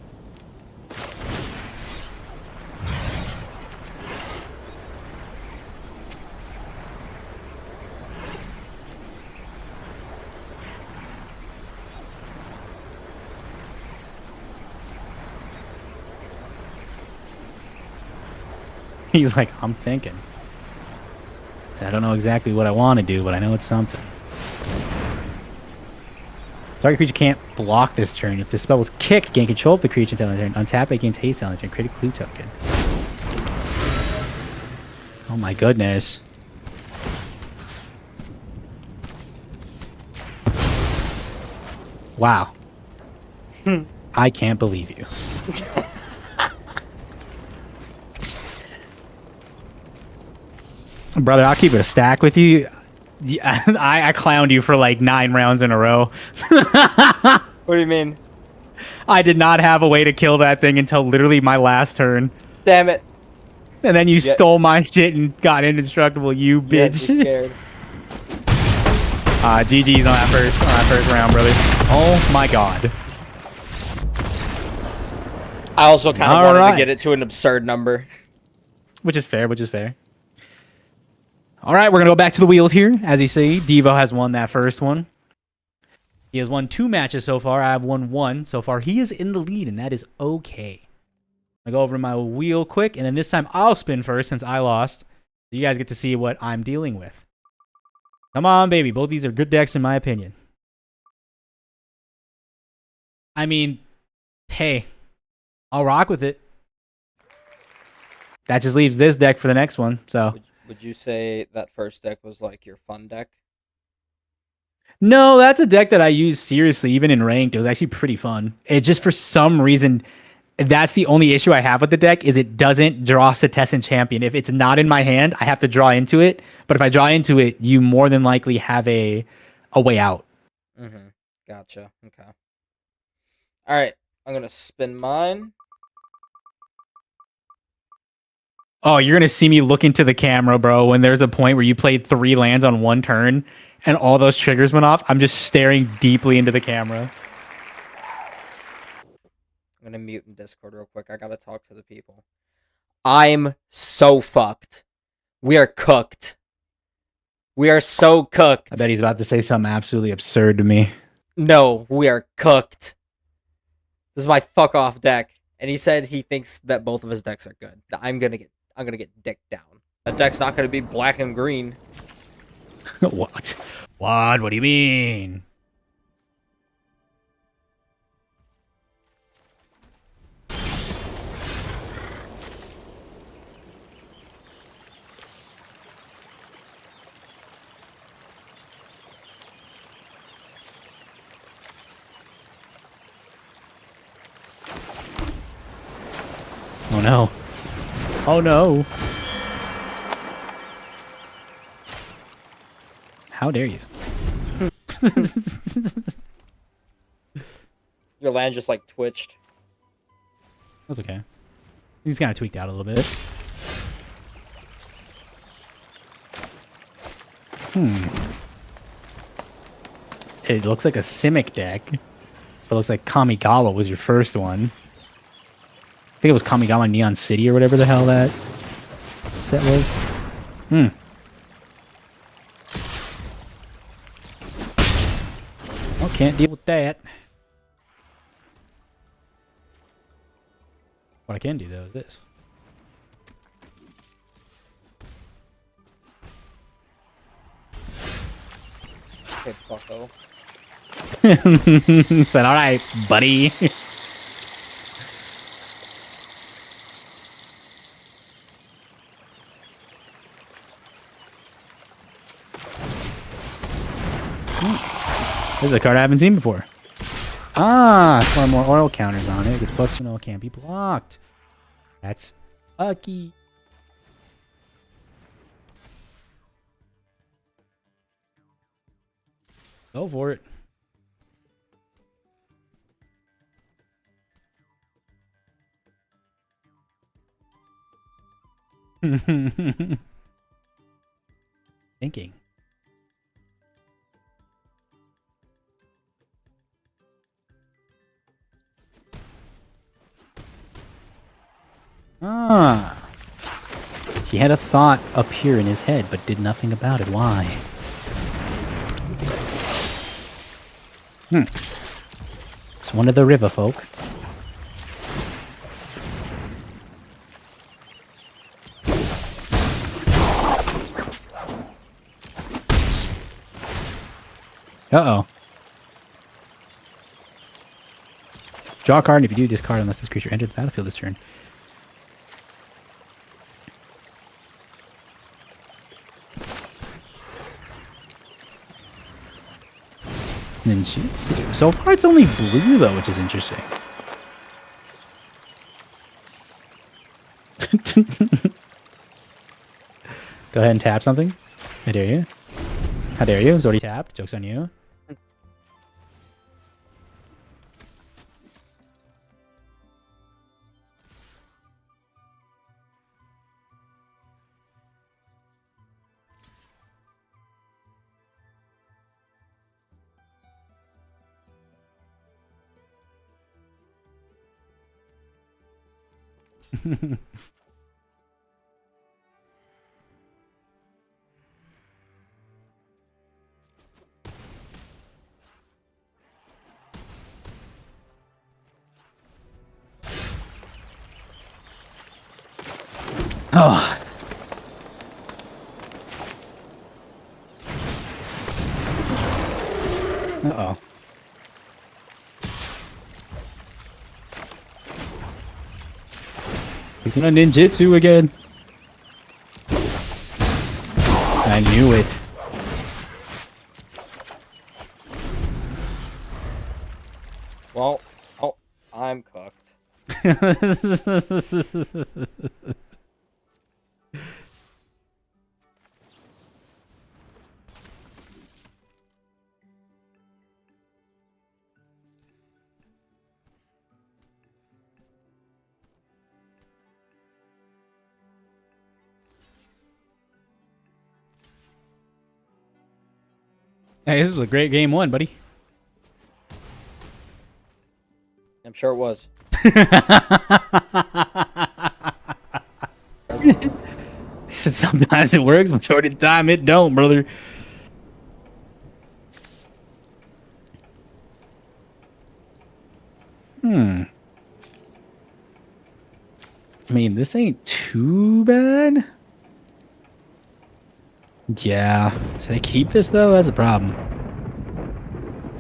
He's like, I'm thinking. I don't know exactly what I want to do, but I know it's something. Target creature can't block this turn. If the spell was kicked, gain control of the creature until the turn. Untap it, gains haste on the turn. Create a clue token. Oh my goodness. Wow. I can't believe you. Brother, I'll keep it a stack with you. Yeah, I clowned you for like 9 rounds in a row. What do you mean? I did not have a way to kill that thing until literally my last turn. Damn it. And then you Yeah, stole my shit and got indestructible, you you had me bitch. scared. GG's on that first round, brother. Oh my god. I also kind of All wanted right. to get it to an absurd number. Which is fair, which is fair. All right, we're going to go back to the wheels here. As you see, Devo has won that first one. He has won 2 matches so far. I have won 1 so far. He is in the lead, and that is okay. I go over to my wheel quick, and then this time I'll spin first since I lost. You guys get to see what I'm dealing with. Come on, baby. Both these are good decks in my opinion. I mean, hey, I'll rock with it. That just leaves this deck for the next one. So Would you say that first deck was like your fun deck? no, that's a deck that I use seriously, even in ranked. It was actually pretty fun. It just for some reason, that's the only issue I have with the deck is it doesn't draw Setessan Champion. If it's not in my hand, I have to draw into it. But if I draw into it, you more than likely have a way out. Mm-hmm. Gotcha. Okay. All right. I'm gonna spin mine. Oh, you're gonna see me look into the camera, bro. When there's a point where you played 3 lands on 1 turn, and all those triggers went off. I'm just staring deeply into the camera. I'm gonna mute in Discord real quick. I gotta talk to the people. I'm so fucked. We are cooked. We are so cooked. I bet he's about to say something absolutely absurd to me. No, we are cooked. This is my fuck off deck, and he said he thinks that both of his decks are good. I'm gonna get dicked down. That deck's not gonna be black and green. What? What? What do you mean? Oh no. Oh no. How dare you? Your land just like twitched. That's okay. He's kind of tweaked out a little bit. It looks like a Simic deck. It looks like Kamigawa was your first one. I think it was Kamigawa Neon City or whatever the hell that set was. Well, can't deal with that. What I can do though is this. Okay, fucko. Said, all right, buddy. This is a card I haven't seen before. Ah, 4 more oil counters on it. Gets plus 1 oil, can't be blocked. That's lucky. Go for it. Thinking. Ah. He had a thought appear in his head, but did nothing about it. Why? It's one of the river folk. Uh-oh. Draw a card, and if you do, discard unless this creature entered the battlefield this turn. Ninjutsu. So far, it's only blue, though, which is interesting. Go ahead and tap something. I dare you. How dare you? It's already tapped. Joke's on you. Oh. Uh-oh. He's gonna ninjutsu again. I knew it. Well, oh, I'm cooked. Hey, this was a great game one, buddy. I'm sure it was. Sometimes it works, majority of the time it don't, brother. I mean, this ain't too bad. Yeah. Should I keep this, though? That's a problem.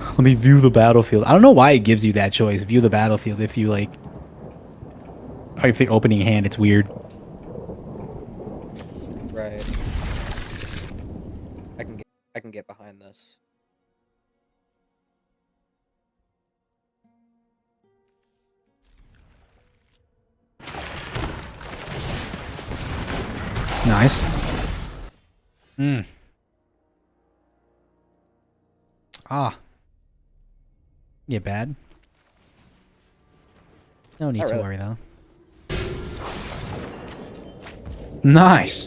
Let me view the battlefield. I don't know why it gives you that choice. View the battlefield if you, like... Or if you're opening hand, it's weird. Right. I can get behind this. Nice. Ah. Yeah, bad. No need Not to really. worry, though. Nice.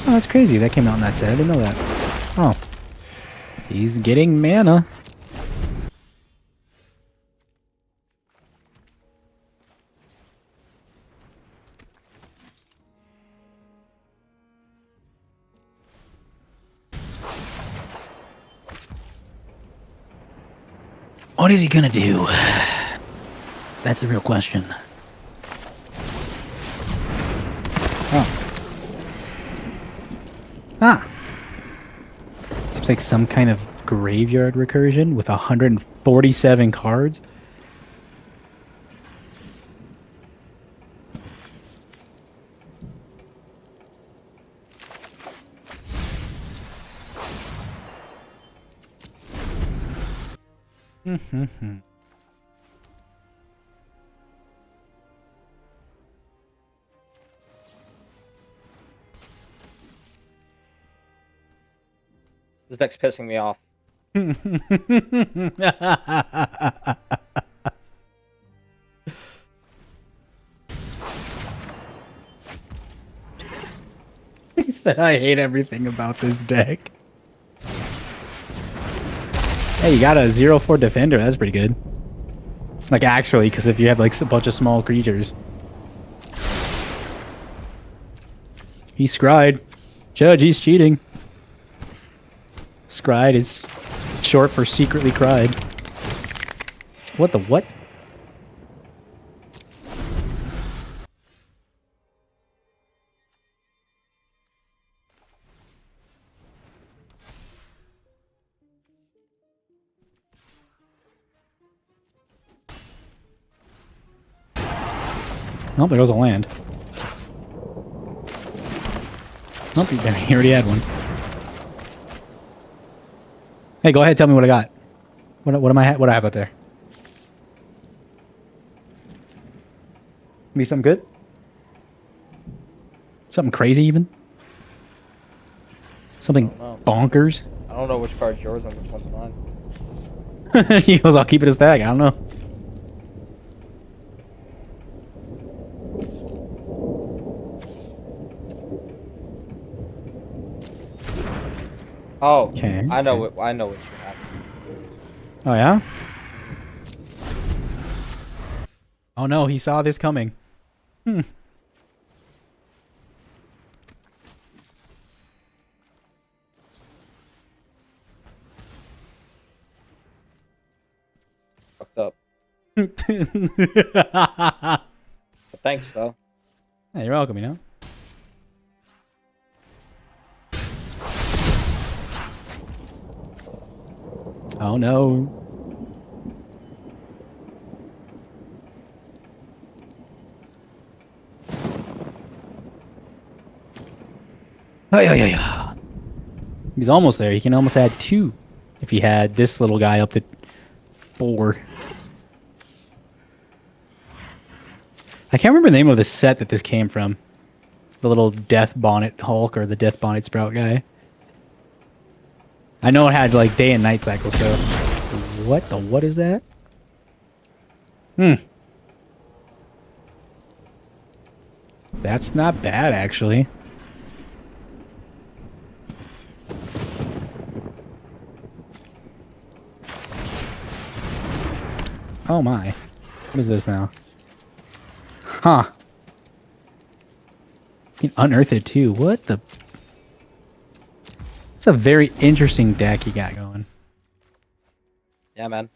Oh, that's crazy. That came out in that set. I didn't know that. Oh. He's getting mana. What is he gonna do? That's the real question. Oh. Ah. Seems like some kind of graveyard recursion with 147 cards. This deck's pissing me off. He said, I hate everything about this deck. Hey, you got a 0-4 defender. That's pretty good. Like, actually, because if you have, like, a bunch of small creatures. He scryed. Judge, he's cheating. Scryed is short for secretly cried. What the what? Oh, there goes a land. Oh, he already had one. Hey, go ahead. Tell me what I got. What I have out there? Be something good? Something crazy even? Something I don't know. bonkers? I don't know which card's yours and which one's mine. He goes, I'll keep it as tag. I don't know. Oh, Okay. I know what you have. Oh, yeah? Oh, no. He saw this coming. Hmm. Fucked up. But thanks though. Hey, you're welcome, you know? Oh, no. Oh, yeah, yeah, yeah. He's almost there. He can almost add 2 if he had this little guy up to 4. I can't remember the name of the set that this came from. The little Death Bonnet Hulk or the Death Bonnet Sprout guy. I know it had like day and night cycle, so... what is that? That's not bad, actually. Oh my. What is this now? Huh. You can unearth it too. What the... It's a very interesting deck you got going. Yeah, man.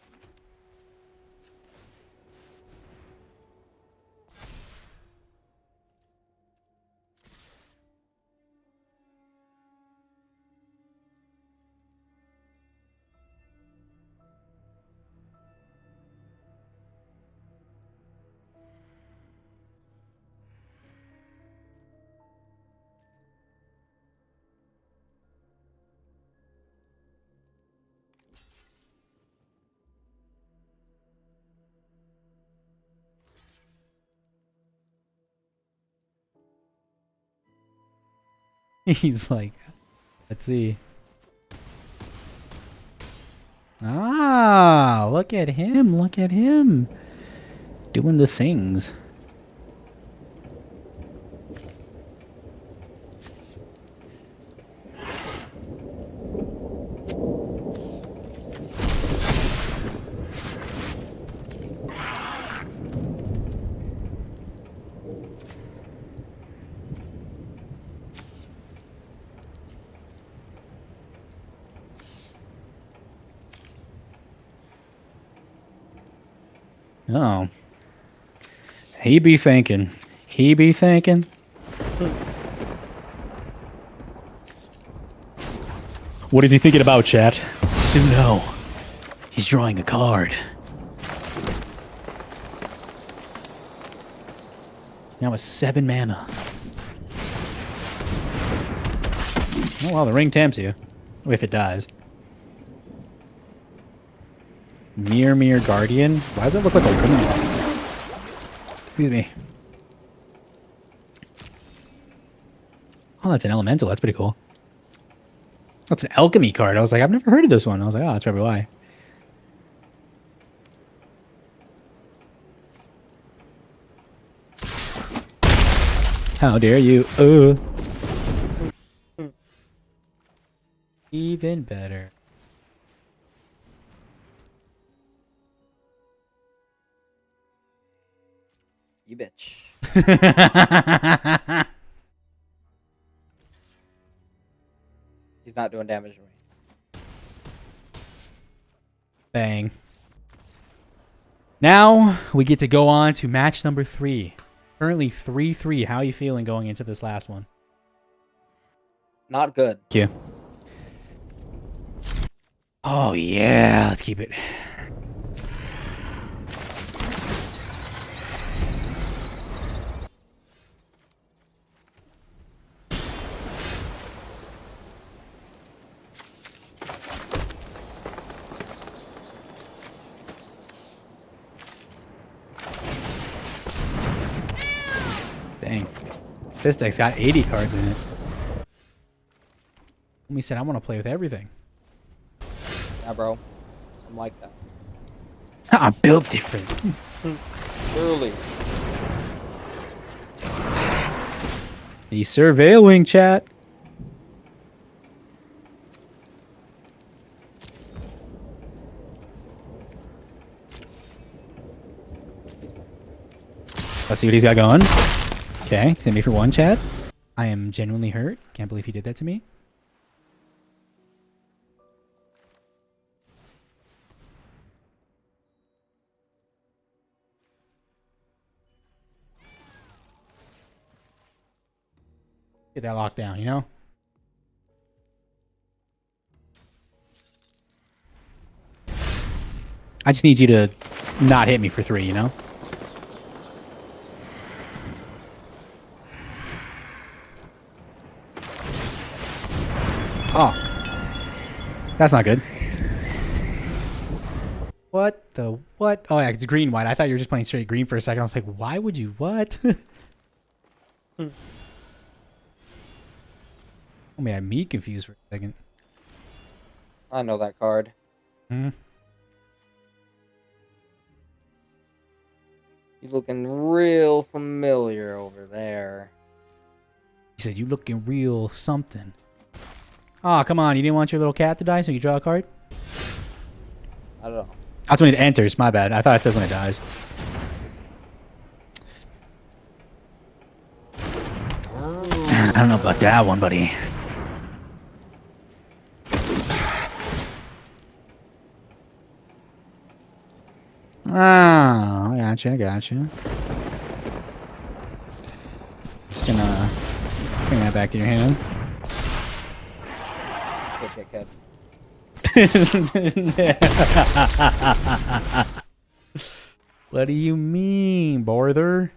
He's like, let's see. Ah, look at him. Look at him. Doing the things. Oh. He be thinking. He be thinking. What is he thinking about, chat? Soon know. He's drawing a card. Now with 7 mana. Oh well, the ring tempts you. If it dies. Mirror Guardian? Why does it look like a woman? Excuse me. Oh, that's an elemental. That's pretty cool. That's an alchemy card. I was like, I've never heard of this one. I was like, oh, that's probably why. How dare you? Even better. You bitch. He's not doing damage to me. Bang. Now we get to go on to match number 3. Currently 3-3. How are you feeling going into this last one? Not good. Thank you. Oh yeah, let's keep it. Dang. This deck's got 80 cards in it. Homie said, I want to play with everything. Yeah, bro. I'm like that. I'm built different. Truly. He's surveilling, chat. Let's see what he's got going. Okay, send me for one, chat. I am genuinely hurt. Can't believe he did that to me. Get that locked down, you know? I just need you to not hit me for 3, you know? Oh. That's not good. What the what? Oh yeah, it's green white. I thought you were just playing straight green for a second. I was like, why would you what? Oh man, I'm me confused for a second. I know that card. Hmm. You looking real familiar over there. He said, you looking real something. Oh, come on. You didn't want your little cat to die so you draw a card? I don't know. That's when it enters. My bad. I thought it said when it dies. I don't know about that one, buddy. Ah, I gotcha, I gotcha. Just gonna bring that back to your hand. Kid. What do you mean, Borther?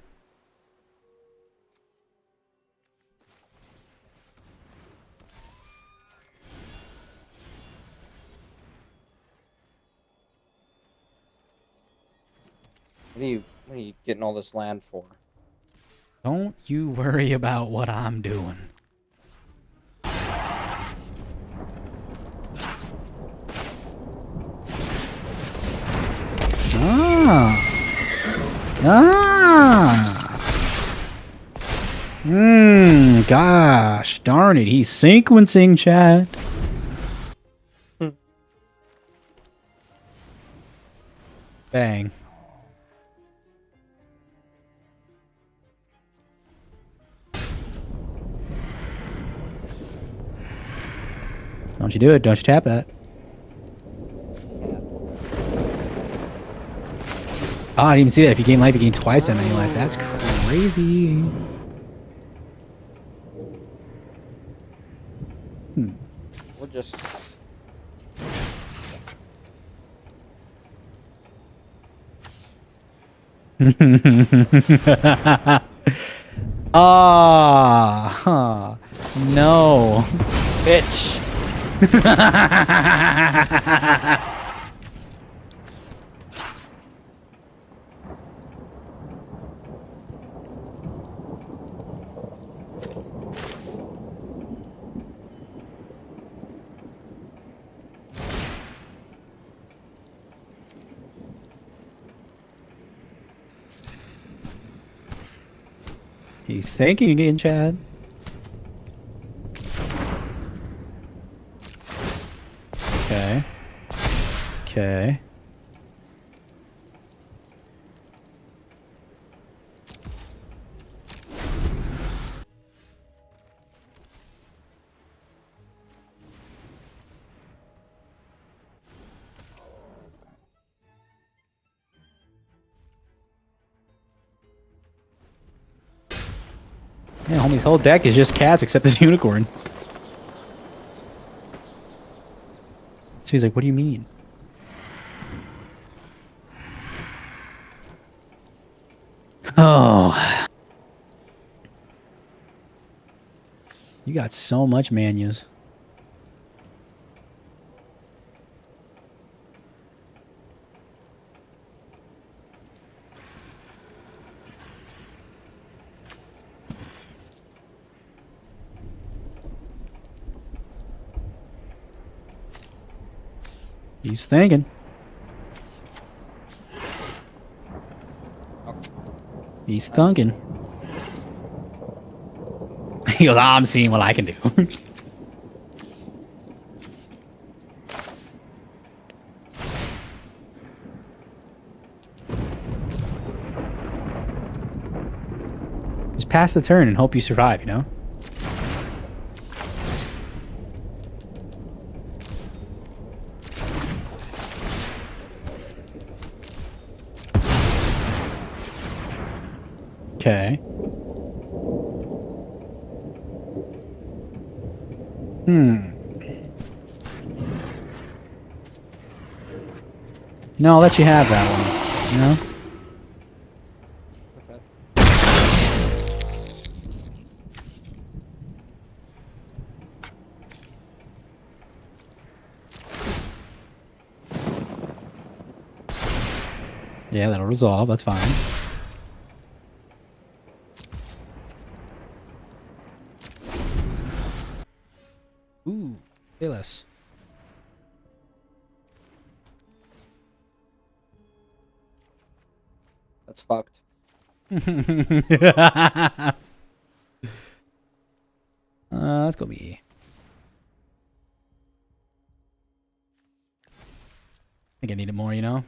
What are you getting all this land for? Don't you worry about what I'm doing. Ah. Gosh darn it. He's sequencing, chat. Bang. Don't you do it. Don't you tap that. Oh, I didn't even see that. If you gain life, you gain twice that many life. That's crazy. We're just... Ah, no. Bitch! He's thinking again, Chad. Okay. Okay. Yeah, homie's whole deck is just cats except this unicorn. So he's like, what do you mean? Oh. You got so much menus. He's thinking. He's thinking. He goes, I'm seeing what I can do. Just pass the turn and hope you survive, you know? Okay. No, I'll let you have that one, you know? Yeah, that'll resolve. That's fine. Ooh, say less. That's fucked. Let's go B. I think I need it more, you know?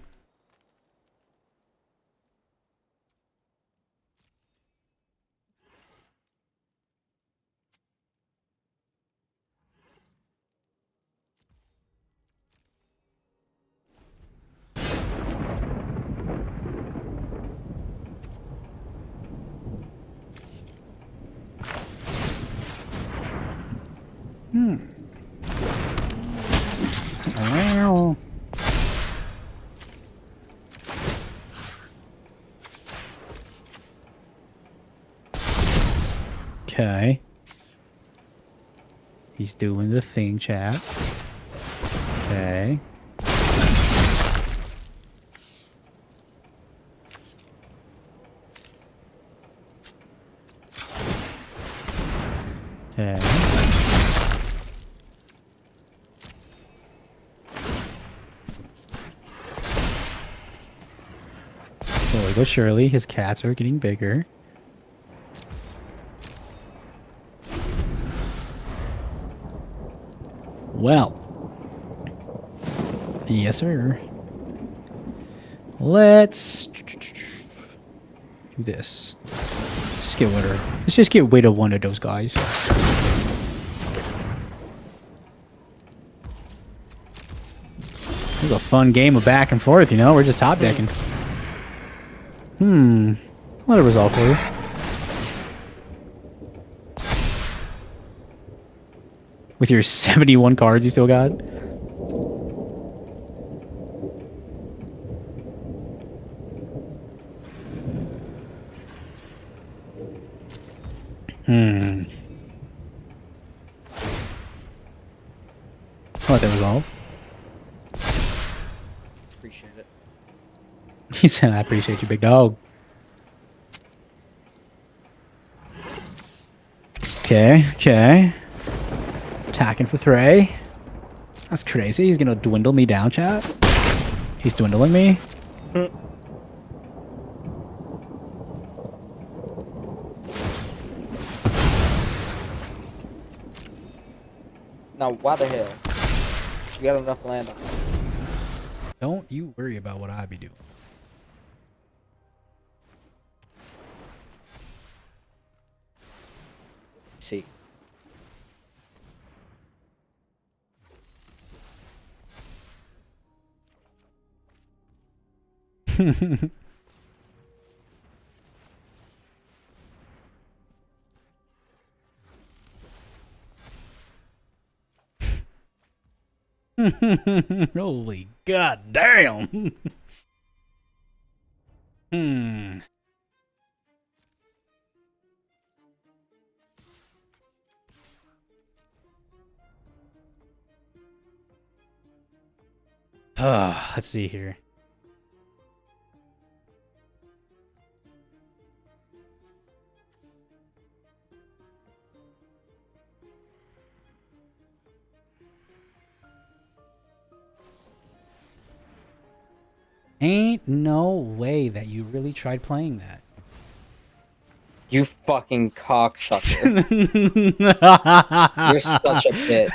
Okay. He's doing the thing, chat. Okay. Okay. Slowly but surely, his cats are getting bigger. Well. Yes, sir. Let's do this. Let's just get rid of one of those guys. This is a fun game of back and forth, you know? We're just top decking. I'll let it resolve for you. With your 71 cards you still got? I'll let that resolve. Appreciate it. He said, I appreciate you, big dog. Okay, okay. Attacking for 3. That's crazy. He's gonna dwindle me down, chat. He's dwindling me. Now, why the hell? You got enough land on it. Don't you worry about what I be doing. See. Holy god damn. Let's see here. Ain't no way that you really tried playing that. You fucking cocksucker. You're such a bitch.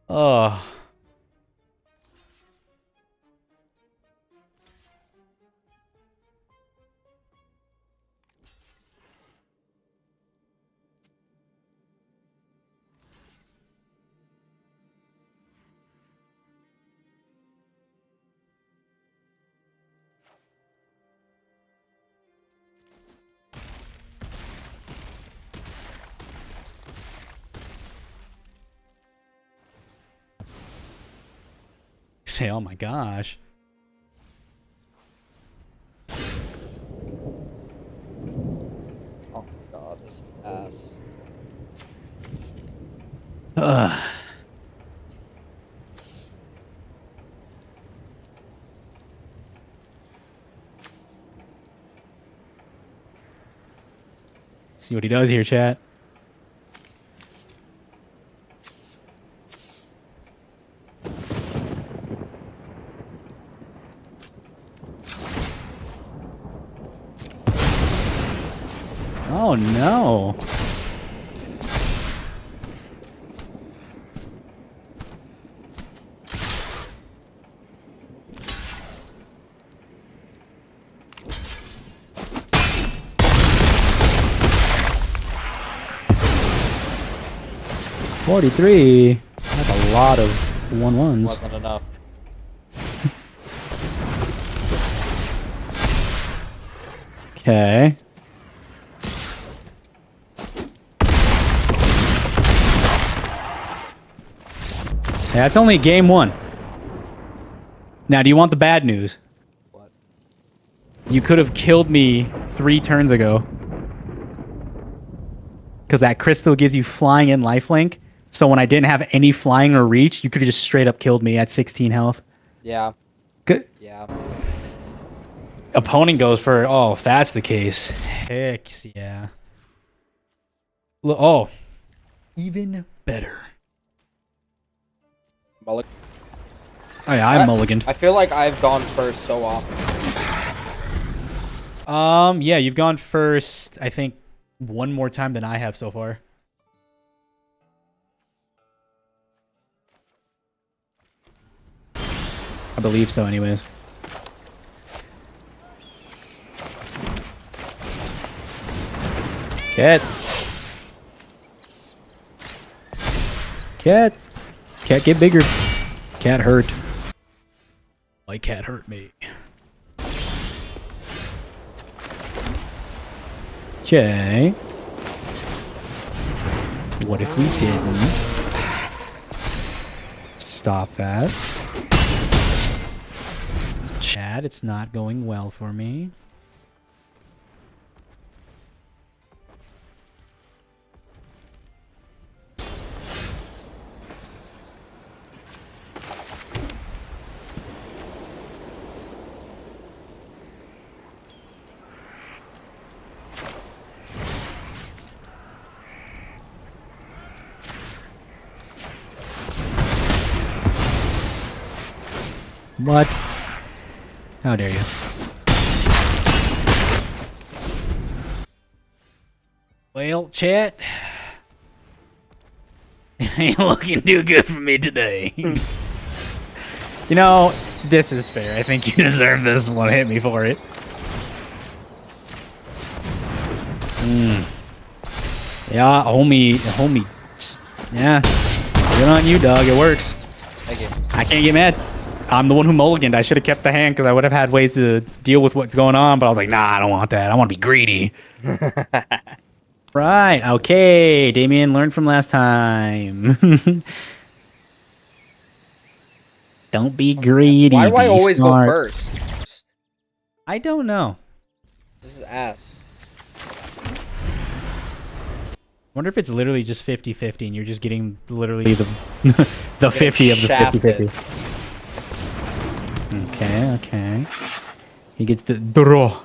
Oh. Say, oh my gosh. Oh my god, this is ass. Ugh. See what he does here, chat. Oh no. $43. That's a lot of 1-1s. Wasn't enough. Okay. Yeah, it's only game 1. Now, do you want the bad news? What? You could have killed me 3 turns ago. Because that crystal gives you flying and lifelink. So when I didn't have any flying or reach, you could have just straight up killed me at 16 health. Yeah. Good. Yeah. Opponent goes for, oh, if that's the case. Heck yeah. Oh. Even better. Mulligan. Oh yeah, I'm mulliganed. I feel like I've gone first so often. Yeah, you've gone first, I think, 1 more time than I have so far. I believe so, anyways. Cat. Cat. Cat, get bigger. Cat hurt. My cat hurt me. Okay. What if we didn't? Stop that. Chat, it's not going well for me. What? How dare you? Well, chat. It ain't looking too good for me today. You know, this is fair. I think you deserve this one. Hit me for it. Yeah, homie. Yeah. Good on you, dog. It works. Thank you. I can't get mad. I'm the one who mulliganed. I should have kept the hand because I would have had ways to deal with what's going on, but I was like, nah, I don't want that. I want to be greedy. Right. Okay. Damien learned from last time. Don't be greedy. Why do I be always smart. go first? I don't know. This is ass. Wonder if it's literally just 50-50 and you're just getting literally the the 50 of the 50-50. Okay. He gets the draw.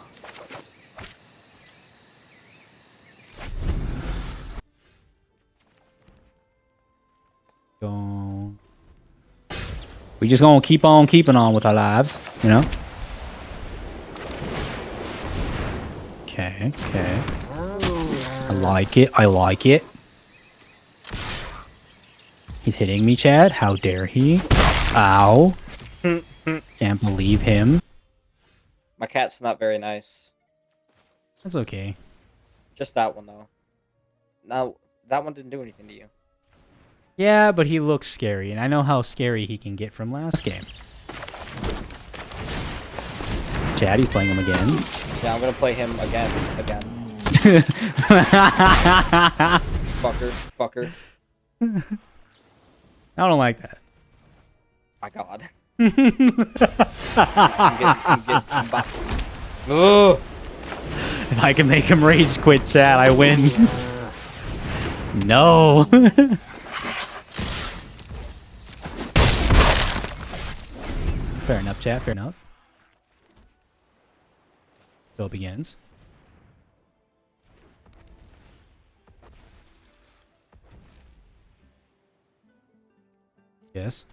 Go. We just gonna keep on keeping on with our lives, you know? Okay, okay. I like it. I like it. He's hitting me, Chad. How dare he? Ow. Can't believe him. My cat's not very nice. That's okay. Just that one, though. Now, that one didn't do anything to you. Yeah, but he looks scary, and I know how scary he can get from last game. Chad, he's playing him again. Yeah, I'm gonna play him again. Fucker. I don't like that. My God. Ugh. If I can make him rage quit, Chad, I win. No. Fair enough, Chad. Fair enough. So it begins. Yes.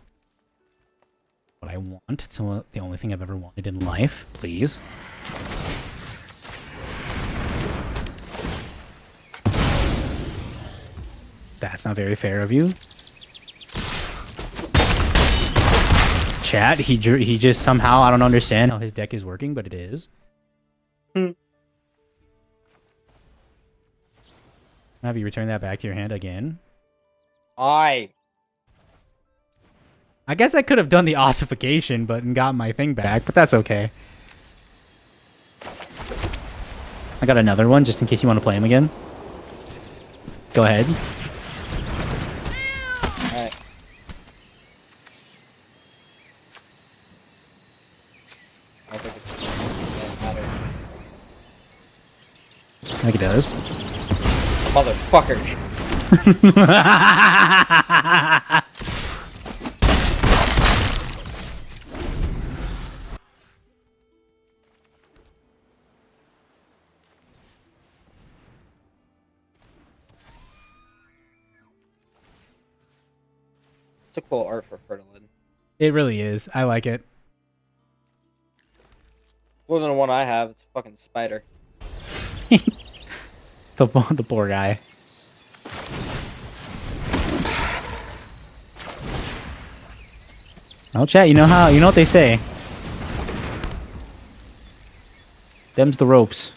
What I want. It's the only thing I've ever wanted in life. Please. That's not very fair of you. Chat, he just somehow, I don't understand how his deck is working, but it is. Have you return that back to your hand again? I guess I could have done the ossification, but and got my thing back, but that's okay. I got another one, just in case you want to play him again. Go ahead. Alright. I don't think it matter. I think it does. Motherfucker. It's a cool art for Fertilin. It really is. I like it. More than the one I have. It's a fucking spider. The poor guy. Oh, chat, you know what they say. Them's the ropes.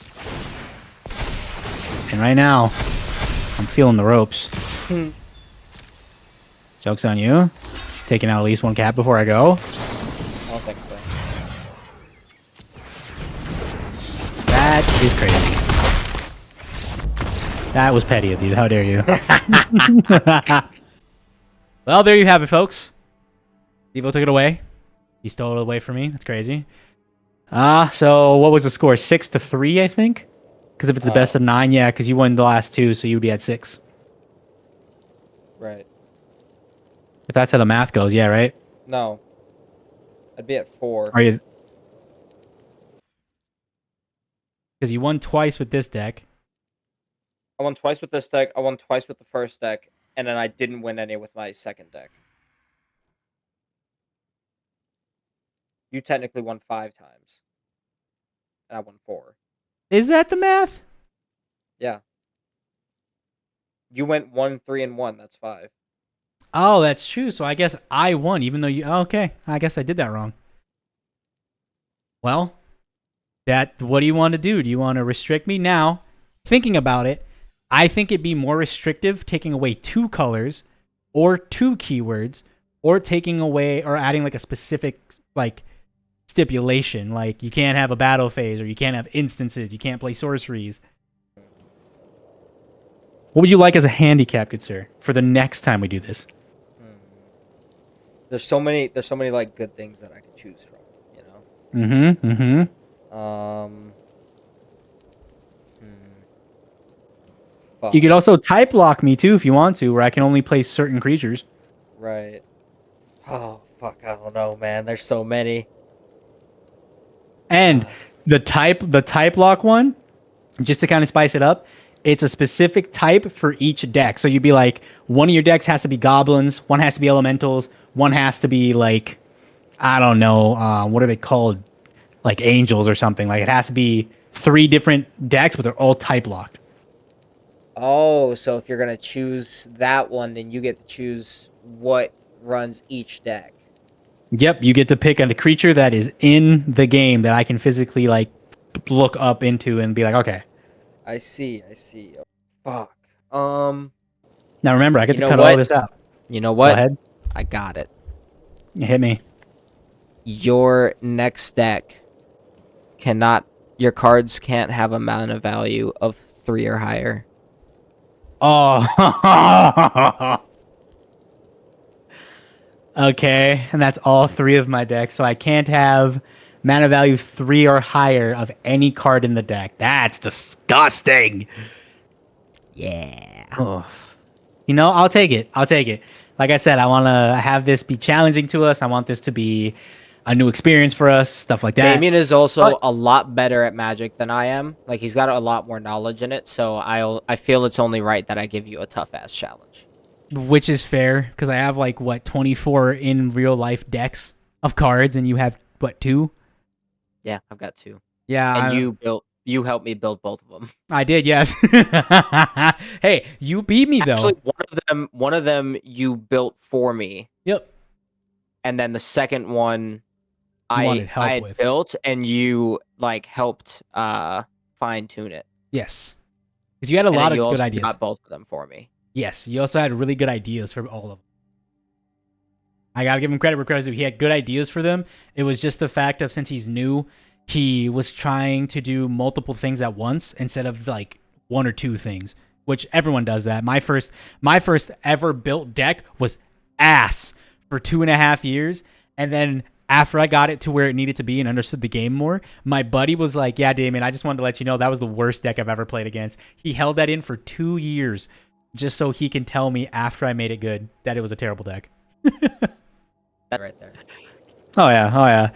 And right now, I'm feeling the ropes. Joke's on you. Taking out at least one cap before I go. I don't think so. That is crazy. That was petty of you. How dare you? Well, there you have it, folks. Devo took it away. He stole it away from me. That's crazy. So what was the score? 6-3, I think? Because if it's the best of 9, yeah, because you won the last 2, so you'd be at 6. Right. If that's how the math goes, yeah, right? No. I'd be at 4. Are you? Because you won twice with this deck. I won twice with this deck, I won twice with the first deck, and then I didn't win any with my second deck. You technically won 5 times. And I won 4. Is that the math? Yeah. You went 1, 3, and 1. That's 5. Oh, that's true. So I guess I won, even though you... Oh, okay. I guess I did that wrong. Well, what do you want to do? Do you want to restrict me? Now, thinking about it, I think it'd be more restrictive taking away 2 colors or 2 keywords or taking away or adding like a specific like stipulation. Like you can't have a battle phase or you can't have instances. You can't play sorceries. What would you like as a handicap, good sir, for the next time we do this? There's so many like good things that I could choose from, you know? Fuck. You could also type lock me too if you want to, where I can only play certain creatures. Right. Oh, fuck, I don't know, man. There's so many. And the type lock one, just to kind of spice it up, it's a specific type for each deck. So you'd be like, one of your decks has to be goblins, one has to be elementals, one has to be like I don't know, what are they called? Like angels or something. Like it has to be 3 different decks, but they're all type locked. Oh, so if you're gonna choose that one, then you get to choose what runs each deck. Yep, you get to pick a creature that is in the game that I can physically like look up into and be like, okay. I see. I see. Oh, fuck. Now remember, I get You to know cut all what? this out. You know Go what? ahead. I got it. Hit me. Your next deck cannot. Your cards can't have a mana value of 3 or higher. Oh. Okay, and that's all 3 of my decks. So I can't have mana value 3 or higher of any card in the deck. That's disgusting. Yeah. Oh. You know, I'll take it. I'll take it. Like I said, I want to have this be challenging to us. I want this to be a new experience for us, stuff like that. Damien is also But a lot better at Magic than I am. Like he's got a lot more knowledge in it, so I feel it's only right that I give you a tough ass challenge. which is fair because I have like what 24 in real life decks of cards, and you have what 2? Yeah, I've got 2. Yeah, And you helped me build both of them. I did. Yes. Hey, you beat me though. Actually, one of them you built for me, Yep. and then the second one You wanted I help had with. built, and you like helped fine tune it. Yes. Because you had a And lot then you of good also ideas. got both of them for me. Yes, you also had really good ideas for all of them. I gotta give him credit where credit's due. He had good ideas for them. It was just the fact of since he's new, he was trying to do multiple things at once instead of like 1 or 2 things, which everyone does that. My first ever built deck was ass for 2.5 years, and then after I got it to where it needed to be and understood the game more, my buddy was like, "Yeah, Damien, I just wanted to let you know that was the worst deck I've ever played against." He held that in for 2 years just so he can tell me after I made it good that it was a terrible deck. That right there. Oh yeah.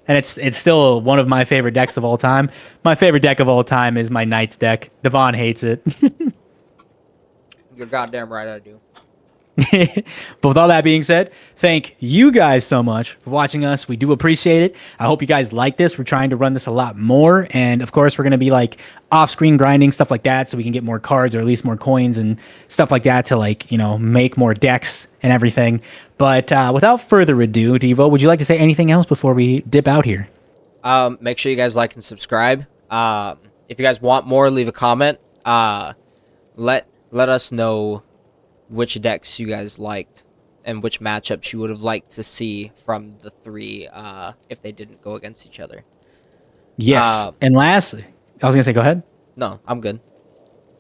And it's still one of my favorite decks of all time. My favorite deck of all time is my Knights deck. Devon hates it. You're goddamn right, I do. But with all that being said, thank you guys so much for watching us. We do appreciate it. I hope you guys like this. We're trying to run this a lot more. And of course, we're going to be like off-screen grinding, stuff like that, so we can get more cards or at least more coins and stuff like that to like, you know, make more decks and everything. But without further ado, Devo, would you like to say anything else before we dip out here? Make sure you guys like and subscribe. If you guys want more, leave a comment. Let us know which decks you guys liked and which matchups you would have liked to see from the 3 if they didn't go against each other. Yes. And lastly, I was going to say, go ahead. No, I'm good.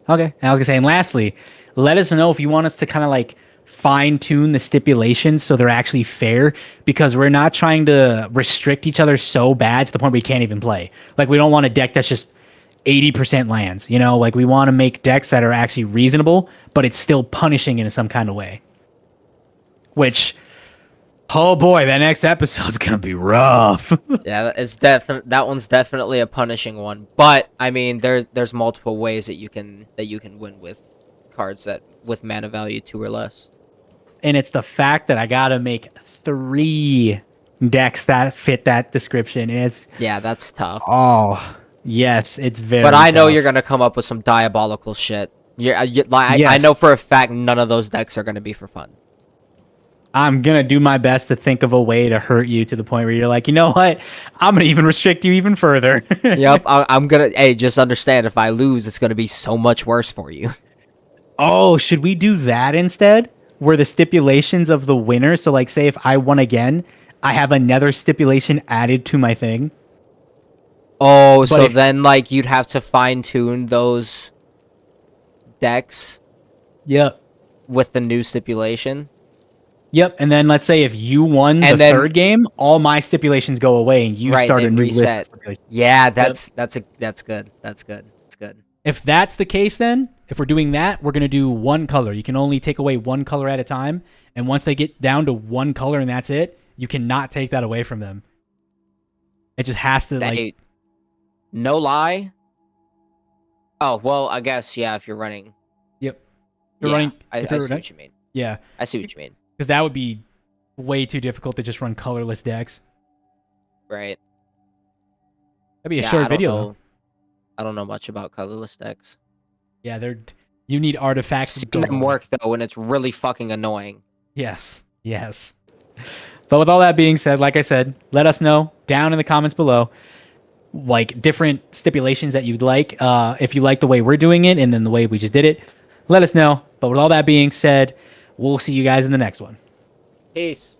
Okay. And I was going to say, and lastly, let us know if you want us to kind of like fine tune the stipulations so they're actually fair, because we're not trying to restrict each other so bad to the point where we can't even play. Like, we don't want a deck that's just 80% lands, you know, like we want to make decks that are actually reasonable, but it's still punishing in some kind of way. Which, oh boy, that next episode's gonna be rough. Yeah, that one's definitely a punishing one. But I mean, there's multiple ways that you can win with cards that with mana value 2 or less. And it's the fact that I gotta make 3 decks that fit that description. And it's that's tough. Oh yes, it's very. But I know tough. you're gonna come up with some diabolical shit. I Yes. know for a fact none of those decks are gonna be for fun. I'm gonna do my best to think of a way to hurt you to the point where you're like, you know what? I'm gonna even restrict you even further. Yep, I'm gonna. Hey, just understand, if I lose, it's gonna be so much worse for you. Oh, should we do that instead? Where the stipulations of the winner, so like say if I won again, I have another stipulation added to my thing. Oh, But so if- then like you'd have to fine tune those decks Yep. with the new stipulation. Yep. And then let's say if you won the And then- third game, all my stipulations go away and you Right, start they a new list. reset. Of stipulations. Yeah, that's good. That's good. That's good. If that's the case, then if we're doing that, we're gonna do one color. You can only take away one color at a time, and once they get down to one color and that's it, you cannot take that away from them. It just has to like. No lie. Oh well, I guess yeah. If you're running, Yep. You're yeah, running. I if you're see running- what you mean. Yeah, I see what you mean. because that would be way too difficult to just run colorless decks. great. That'd be a Yeah, short I don't video. know. I don't know much about colorless decks. Yeah, you need artifacts. Seeing them work though, and it's really fucking annoying. Yes. But with all that being said, like I said, let us know down in the comments below, like different stipulations that you'd like. If you like the way we're doing it and then the way we just did it, let us know. But with all that being said, we'll see you guys in the next one. Peace.